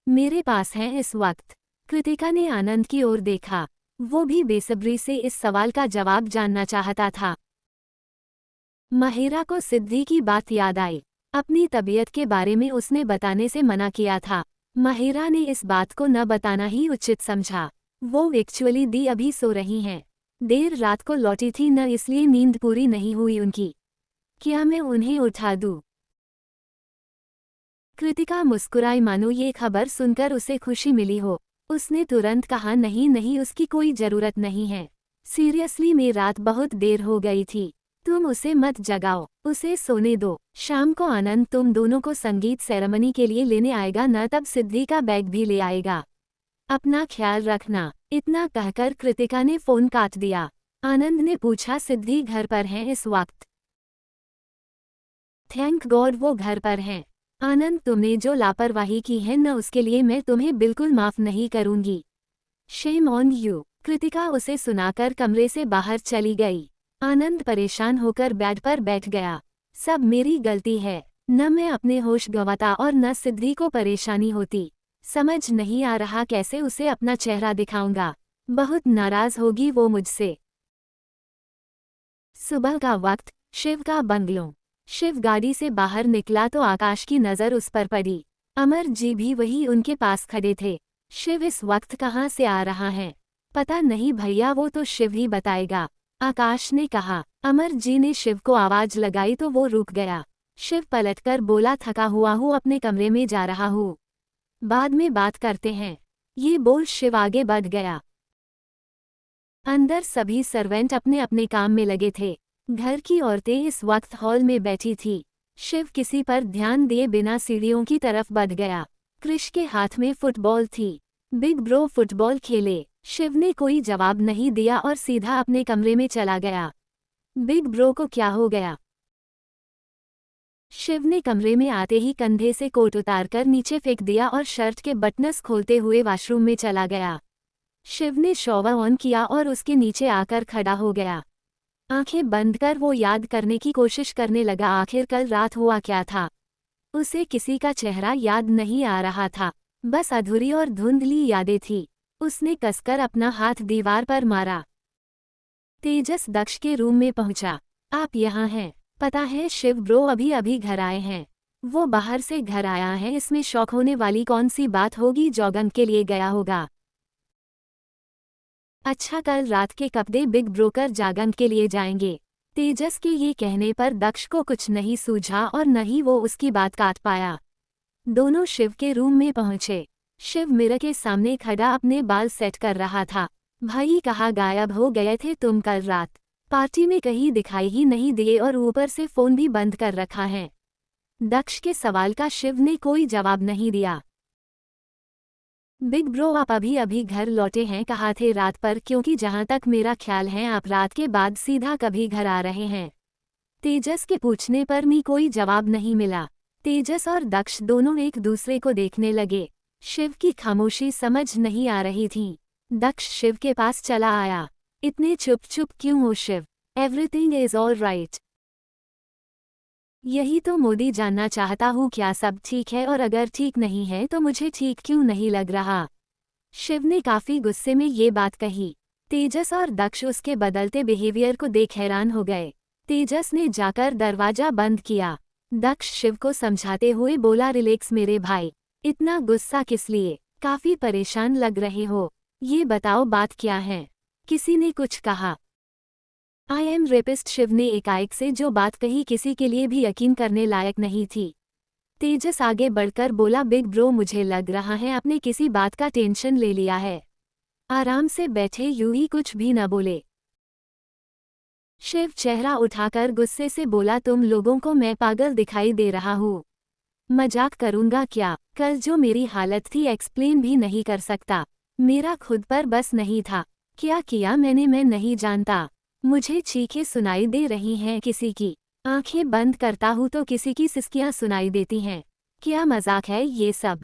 मेरे पास है इस वक्त। कृतिका ने आनंद की ओर देखा। वो भी बेसब्री से इस सवाल का जवाब जानना चाहता था। माहिरा को सिद्धि की बात याद आई। अपनी तबीयत के बारे में उसने बताने से मना किया था। माहिरा ने इस बात को न बताना ही उचित समझा। वो एक्चुअली दी अभी सो रही हैं। देर रात को लौटी थी न, इसलिए नींद पूरी नहीं हुई उनकी। क्या मैं उन्हें उठा दूँ? कृतिका मुस्कुराई, मानो ये खबर सुनकर उसे खुशी मिली हो। उसने तुरंत कहा, नहीं नहीं, उसकी कोई जरूरत नहीं है। सीरियसली में रात बहुत देर हो गई थी। तुम उसे मत जगाओ, उसे सोने दो। शाम को आनंद तुम दोनों को संगीत सेरेमनी के लिए लेने आएगा न, तब सिद्धि का बैग भी ले आएगा। अपना ख्याल रखना। इतना कहकर कृतिका ने फोन काट दिया। आनंद ने पूछा, सिद्धि घर पर हैं इस वक्त? थैंक गॉड वो घर पर हैं। आनंद, तुमने जो लापरवाही की है न, उसके लिए मैं तुम्हें बिल्कुल माफ नहीं करूंगी। Shame on you. कृतिका उसे सुनाकर कमरे से बाहर चली गई। आनंद परेशान होकर बेड पर बैठ गया। सब मेरी गलती है। न मैं अपने होश गंवाता और न सिद्धि को परेशानी होती। समझ नहीं आ रहा कैसे उसे अपना चेहरा दिखाऊंगा। बहुत नाराज होगी वो मुझसे। सुबह का वक्त, शिव का बंगलों। शिव गाड़ी से बाहर निकला तो आकाश की नज़र उस पर पड़ी। अमर जी भी वही उनके पास खड़े थे। शिव इस वक्त कहाँ से आ रहा है? पता नहीं भैया, वो तो शिव ही बताएगा, आकाश ने कहा। अमर जी ने शिव को आवाज लगाई तो वो रुक गया। शिव पलटकर बोला, थका हुआ हूँ, अपने कमरे में जा रहा हूँ, बाद में बात करते हैं। ये बोल शिव आगे बढ़ गया। अंदर सभी सर्वेंट अपने अपने काम में लगे थे। घर की औरतें इस वक्त हॉल में बैठी थी। शिव किसी पर ध्यान दिए बिना सीढ़ियों की तरफ बढ़ गया। कृष के हाथ में फुटबॉल थी। बिग ब्रो फुटबॉल खेले। शिव ने कोई जवाब नहीं दिया और सीधा अपने कमरे में चला गया। बिग ब्रो को क्या हो गया? शिव ने कमरे में आते ही कंधे से कोट उतारकर नीचे फेंक दिया और शर्ट के बटन्स खोलते हुए वॉशरूम में चला गया। शिव ने शॉवर ऑन किया और उसके नीचे आकर खड़ा हो गया। आंखें बंद कर वो याद करने की कोशिश करने लगा, आखिर कल रात हुआ क्या था। उसे किसी का चेहरा याद नहीं आ रहा था, बस अधूरी और धुंधली यादें थी। उसने कसकर अपना हाथ दीवार पर मारा। तेजस दक्ष के रूम में पहुंचा। आप यहाँ हैं। पता है शिव ब्रो अभी अभी घर आए हैं। वो बाहर से घर आया है, इसमें शौक होने वाली कौन सी बात होगी, जॉगिंग के लिए गया होगा। अच्छा कल रात के कपड़े बिग ब्रोकर जॉगिंग के लिए जाएंगे। तेजस के ये कहने पर दक्ष को कुछ नहीं सूझा और न ही वो उसकी बात काट पाया। दोनों शिव के रूम में पहुंचे। शिव मिरर के सामने खड़ा अपने बाल सेट कर रहा था। भाई कहाँ गायब हो गए थे तुम कल रात? पार्टी में कहीं दिखाई ही नहीं दिए और ऊपर से फोन भी बंद कर रखा है। दक्ष के सवाल का शिव ने कोई जवाब नहीं दिया। बिग ब्रो आप अभी अभी घर लौटे हैं, कहा थे रात पर, क्योंकि जहां तक मेरा ख्याल है आप रात के बाद सीधा कभी घर आ रहे हैं। तेजस के पूछने पर भी कोई जवाब नहीं मिला। तेजस और दक्ष दोनों एक दूसरे को देखने लगे। शिव की खामोशी समझ नहीं आ रही थी। दक्ष शिव के पास चला आया। इतने चुप चुप क्यों हो Shiv? Everything is all right. यही तो मोदी जानना चाहता हूँ, क्या सब ठीक है? और अगर ठीक नहीं है तो मुझे ठीक क्यों नहीं लग रहा? शिव ने काफी गुस्से में ये बात कही। तेजस और दक्ष उसके बदलते बिहेवियर को देख हैरान हो गए। तेजस ने जाकर दरवाजा बंद किया। दक्ष शिव को समझाते हुए बोला, रिलैक्स मेरे भाई, इतना गुस्सा किस लिए? काफी परेशान लग रहे हो। ये बताओ बात क्या है? किसी ने कुछ कहा? I am rapist. शिव ने एकाएक से जो बात कही किसी के लिए भी यकीन करने लायक नहीं थी। तेजस आगे बढ़कर बोला, बिग ब्रो मुझे लग रहा है आपने किसी बात का टेंशन ले लिया है। आराम से बैठे, यूं ही कुछ भी न बोले। शिव चेहरा उठाकर गुस्से से बोला, तुम लोगों को मैं पागल दिखाई दे रहा हूँ? मजाक करूंगा क्या? कल जो मेरी हालत थी एक्सप्लेन भी नहीं कर सकता। मेरा खुद पर बस नहीं था। क्या किया मैंने मैं नहीं जानता। मुझे चीखें सुनाई दे रही हैं किसी की। आंखें बंद करता हूँ तो किसी की सिसकियां सुनाई देती हैं। क्या मजाक है ये सब?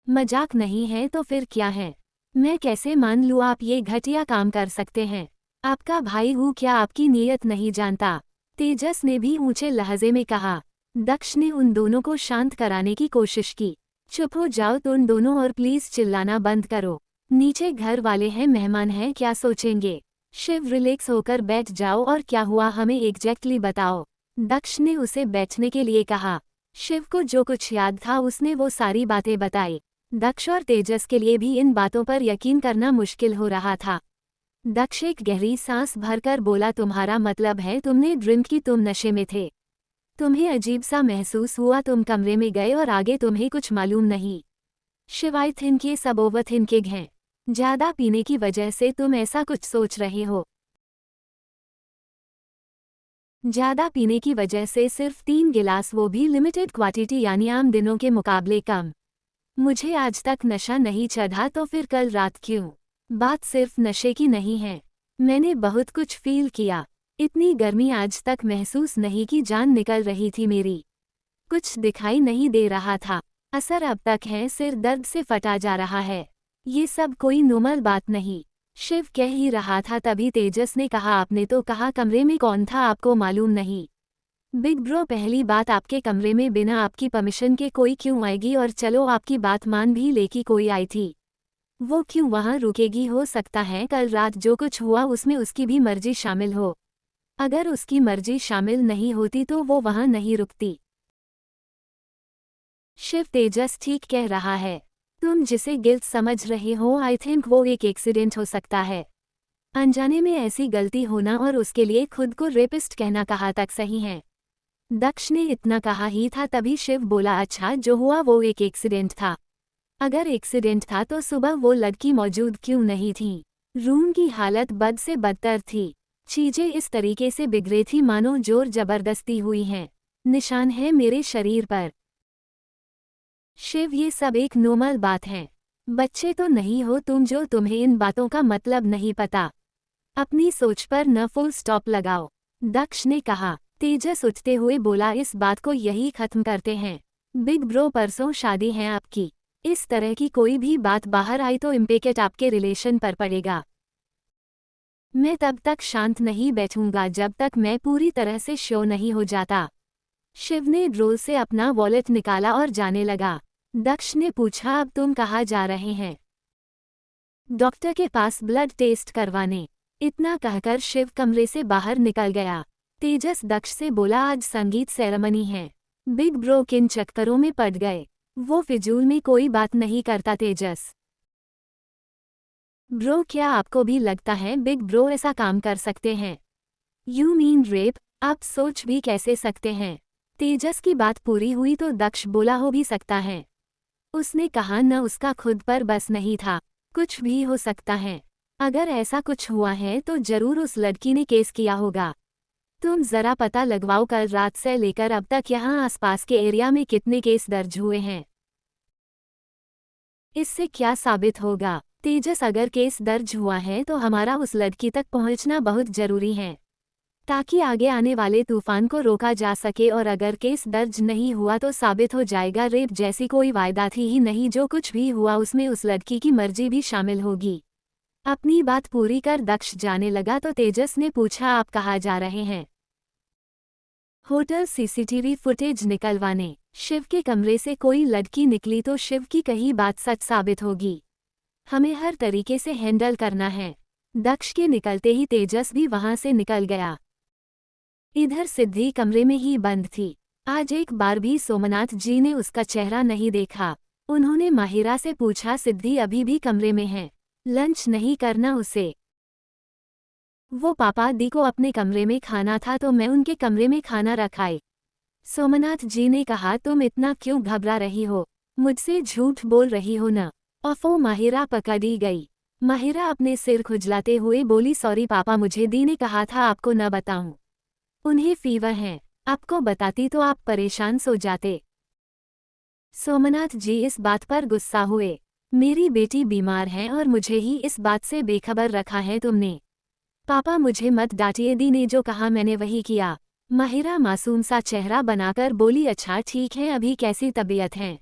मजाक नहीं है तो फिर क्या है? मैं कैसे मान लूँ आप ये घटिया काम कर सकते हैं? आपका भाई हूँ, क्या आपकी नीयत नहीं जानता? तेजस ने भी ऊंचे लहजे में कहा। दक्ष ने उन दोनों को शांत कराने की कोशिश की। चुप हो जाओ तुम दोनों और प्लीज चिल्लाना बंद करो। नीचे घर वाले हैं, मेहमान हैं, क्या सोचेंगे? शिव रिलैक्स होकर बैठ जाओ और क्या हुआ हमें एग्जैक्टली बताओ। दक्ष ने उसे बैठने के लिए कहा। शिव को जो कुछ याद था उसने वो सारी बातें बताई। दक्ष और तेजस के लिए भी इन बातों पर यकीन करना मुश्किल हो रहा था। दक्ष एक गहरी सांस भरकर बोला, तुम्हारा मतलब है तुमने ड्रिंक की, तुम नशे में थे? तुम्हें अजीब सा महसूस हुआ, तुम कमरे में गए और आगे तुम्हें कुछ मालूम नहीं? शिव आई थिंक ये सब ओवर थिंकिंग है। ज्यादा पीने की वजह से तुम ऐसा कुछ सोच रहे हो। ज्यादा पीने की वजह से सिर्फ 3 गिलास, वो भी लिमिटेड क्वांटिटी, यानी आम दिनों के मुकाबले कम। मुझे आज तक नशा नहीं चढ़ा तो फिर कल रात क्यों? बात सिर्फ नशे की नहीं है। मैंने बहुत कुछ फील किया। इतनी गर्मी आज तक महसूस नहीं की, जान निकल रही थी मेरी। कुछ दिखाई नहीं दे रहा था। असर अब तक है, सिर दर्द से फटा जा रहा है। ये सब कोई नॉर्मल बात नहीं। शिव कह ही रहा था तभी तेजस ने कहा, आपने तो कहा कमरे में कौन था आपको मालूम नहीं? बिग ब्रो पहली बात, आपके कमरे में बिना आपकी परमिशन के कोई क्यों आएगी? और चलो आपकी बात मान भी ले कि कोई आई थी, वो क्यों वहां रुकेगी? हो सकता है कल रात जो कुछ हुआ उसमें उसकी भी मर्जी शामिल हो। अगर उसकी मर्जी शामिल नहीं होती तो वो वहां नहीं रुकती। शिव, तेजस ठीक कह रहा है। तुम जिसे गिल्ट समझ रहे हो, आई थिंक वो एक एक्सीडेंट हो सकता है। अनजाने में ऐसी गलती होना और उसके लिए खुद को रेपिस्ट कहना कहाँ तक सही है? दक्ष ने इतना कहा ही था तभी शिव बोला, अच्छा जो हुआ वो एक एक्सीडेंट था। अगर एक्सीडेंट था तो सुबह वो लड़की मौजूद क्यों नहीं थी? रूम की हालत बद से बदतर थी। चीजें इस तरीके से बिगड़े थी मानो जोर जबरदस्ती हुई हैं। निशान है मेरे शरीर पर। शिव, ये सब एक नॉर्मल बात है। बच्चे तो नहीं हो तुम जो तुम्हें इन बातों का मतलब नहीं पता। अपनी सोच पर न फुल स्टॉप लगाओ। दक्ष ने कहा। तेजस उठते हुए बोला, इस बात को यही खत्म करते हैं। बिग ब्रो परसों शादी है आपकी। इस तरह की कोई भी बात बाहर आई तो इम्पैक्ट आपके रिलेशन पर पड़ेगा। मैं तब तक शांत नहीं बैठूंगा जब तक मैं पूरी तरह से श्योर नहीं हो जाता। शिव ने ड्रोल से अपना वॉलेट निकाला और जाने लगा। दक्ष ने पूछा, अब तुम कहाँ जा रहे हैं? डॉक्टर के पास ब्लड टेस्ट करवाने। इतना कहकर शिव कमरे से बाहर निकल गया। तेजस दक्ष से बोला, आज संगीत सेरेमनी है। बिग ब्रो किन चक्करों में पड़ गए। वो फिजूल में कोई बात नहीं करता। तेजस ब्रो, क्या आपको भी लगता है बिग ब्रो ऐसा काम कर सकते हैं? You mean rape? आप सोच भी कैसे सकते हैं? तेजस की बात पूरी हुई तो दक्ष बोला, हो भी सकता है। उसने कहा, न उसका खुद पर बस नहीं था, कुछ भी हो सकता है। अगर ऐसा कुछ हुआ है तो जरूर उस लड़की ने केस किया होगा। तुम जरा पता लगवाओ, कल रात से लेकर अब तक यहाँ आसपास के एरिया में कितने केस दर्ज हुए हैं। इससे क्या साबित होगा? तेजस, अगर केस दर्ज हुआ है तो हमारा उस लड़की तक पहुंचना बहुत जरूरी है, ताकि आगे आने वाले तूफान को रोका जा सके। और अगर केस दर्ज नहीं हुआ तो साबित हो जाएगा रेप जैसी कोई वारदात ही नहीं। जो कुछ भी हुआ उसमें उस लड़की की मर्जी भी शामिल होगी। अपनी बात पूरी कर दक्ष जाने लगा तो तेजस ने पूछा, आप कहाँ जा रहे हैं? होटल सीसीटीवी फुटेज निकलवाने। शिव के कमरे से कोई लड़की निकली तो शिव की कही बात सच साबित होगी। हमें हर तरीके से हैंडल करना है। दक्ष के निकलते ही तेजस भी वहां से निकल गया। इधर सिद्धि कमरे में ही बंद थी। आज एक बार भी सोमनाथ जी ने उसका चेहरा नहीं देखा। उन्होंने माहिरा से पूछा, सिद्धि अभी भी कमरे में है, लंच नहीं करना उसे? वो पापा दी को अपने कमरे में खाना था तो मैं उनके कमरे में खाना रखाई। सोमनाथ जी ने कहा, तुम इतना क्यों घबरा रही हो? मुझसे झूठ बोल रही हो न? अफो माहिरा पकड़ी गई। माहिरा अपने सिर खुजलाते हुए बोली, सॉरी पापा, मुझे दी ने कहा था आपको न बताऊं। उन्हें फीवर है, आपको बताती तो आप परेशान सो जाते। सोमनाथ जी इस बात पर गुस्सा हुए। मेरी बेटी बीमार है और मुझे ही इस बात से बेखबर रखा है तुमने। पापा मुझे मत डांटिए, दी ने जो कहा मैंने वही किया। माहिरा मासूम सा चेहरा बनाकर बोली, अच्छा ठीक है, अभी कैसी तबीयत है?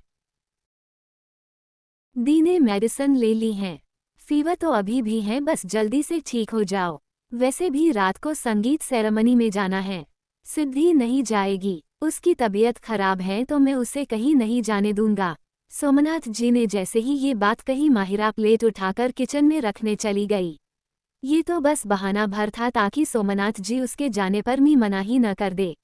दी ने मेडिसिन ले ली है, फीवर तो अभी भी है, बस जल्दी से ठीक हो जाओ। वैसे भी रात को संगीत सेरेमनी में जाना है। सिद्धि नहीं जाएगी, उसकी तबीयत खराब है तो मैं उसे कहीं नहीं जाने दूंगा। सोमनाथ जी ने जैसे ही ये बात कही, माहिरा प्लेट उठाकर किचन में रखने चली गई। ये तो बस बहाना भर था ताकि सोमनाथ जी उसके जाने पर भी मनाही न कर दे।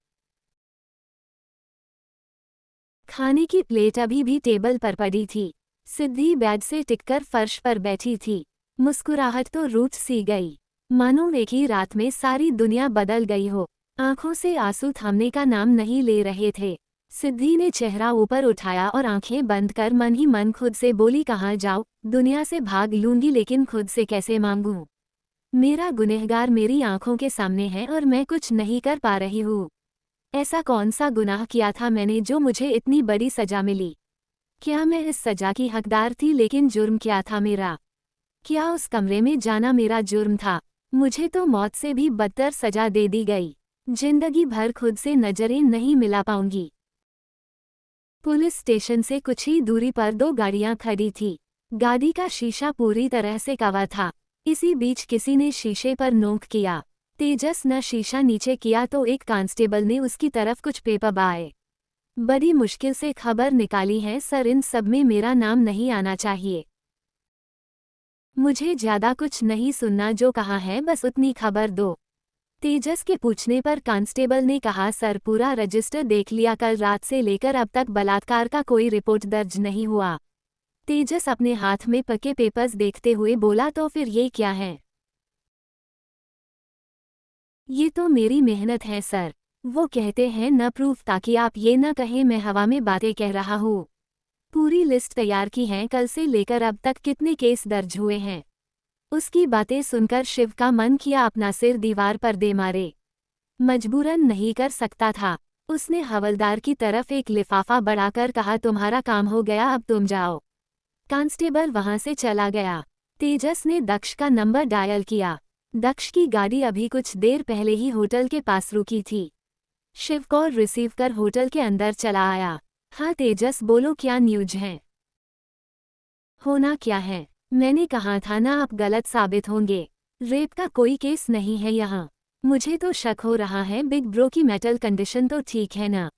खाने की प्लेट अभी भी टेबल पर पड़ी थी। सिद्धि बेड से टिककर फर्श पर बैठी थी। मुस्कुराहट तो रूठ सी गई, मानो एक ही रात में सारी दुनिया बदल गई हो। आंखों से आंसू थमने का नाम नहीं ले रहे थे। सिद्धि ने चेहरा ऊपर उठाया और आंखें बंद कर मन ही मन खुद से बोली, कहाँ जाऊँ? दुनिया से भाग लूंगी लेकिन खुद से कैसे मांगूं? मेरा गुनहगार मेरी आंखों के सामने है और मैं कुछ नहीं कर पा रही हूँ। ऐसा कौन सा गुनाह किया था मैंने जो मुझे इतनी बड़ी सजा मिली? क्या मैं इस सजा की हकदार थी? लेकिन जुर्म क्या था मेरा? क्या उस कमरे में जाना मेरा जुर्म था? मुझे तो मौत से भी बदतर सजा दे दी गई। जिंदगी भर खुद से नजरें नहीं मिला पाऊंगी। पुलिस स्टेशन से कुछ ही दूरी पर दो गाड़ियां खड़ी थी। गाड़ी का शीशा पूरी तरह से कवर था। इसी बीच किसी ने शीशे पर नोक किया। तेजस ने शीशा नीचे किया तो एक कांस्टेबल ने उसकी तरफ कुछ पेपर बाए। बड़ी मुश्किल से खबर निकाली है सर, इन सब में मेरा नाम नहीं आना चाहिए। मुझे ज्यादा कुछ नहीं सुनना, जो कहा है बस उतनी खबर दो। तेजस के पूछने पर कांस्टेबल ने कहा, सर पूरा रजिस्टर देख लिया, कल रात से लेकर अब तक बलात्कार का कोई रिपोर्ट दर्ज नहीं हुआ। तेजस अपने हाथ में पके पेपर्स देखते हुए बोला, तो फिर ये क्या है? ये तो मेरी मेहनत है सर। वो कहते हैं न प्रूफ, ताकि आप ये न कहें मैं हवा में बातें कह रहा हूँ। पूरी लिस्ट तैयार की है, कल से लेकर अब तक कितने केस दर्ज हुए हैं। उसकी बातें सुनकर शिव का मन किया अपना सिर दीवार पर दे मारे। मजबूरन नहीं कर सकता था। उसने हवलदार की तरफ एक लिफाफा बढ़ाकर कहा, तुम्हारा काम हो गया, अब तुम जाओ। कांस्टेबल वहां से चला गया। तेजस ने दक्ष का नंबर डायल किया। दक्ष की गाड़ी अभी कुछ देर पहले ही होटल के पास रुकी थी। शिव कॉल रिसीव कर होटल के अंदर चला आया। हाँ तेजस बोलो, क्या न्यूज है? होना क्या है? मैंने कहा था ना आप गलत साबित होंगे। रेप का कोई केस नहीं है यहाँ। मुझे तो शक हो रहा है बिग ब्रो की मेंटल कंडीशन तो ठीक है ना।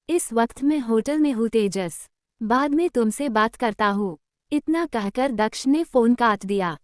इस वक्त मैं होटल में हूँ तेजस, बाद में तुमसे बात करता हूँ। इतना कहकर दक्ष ने फोन काट दिया।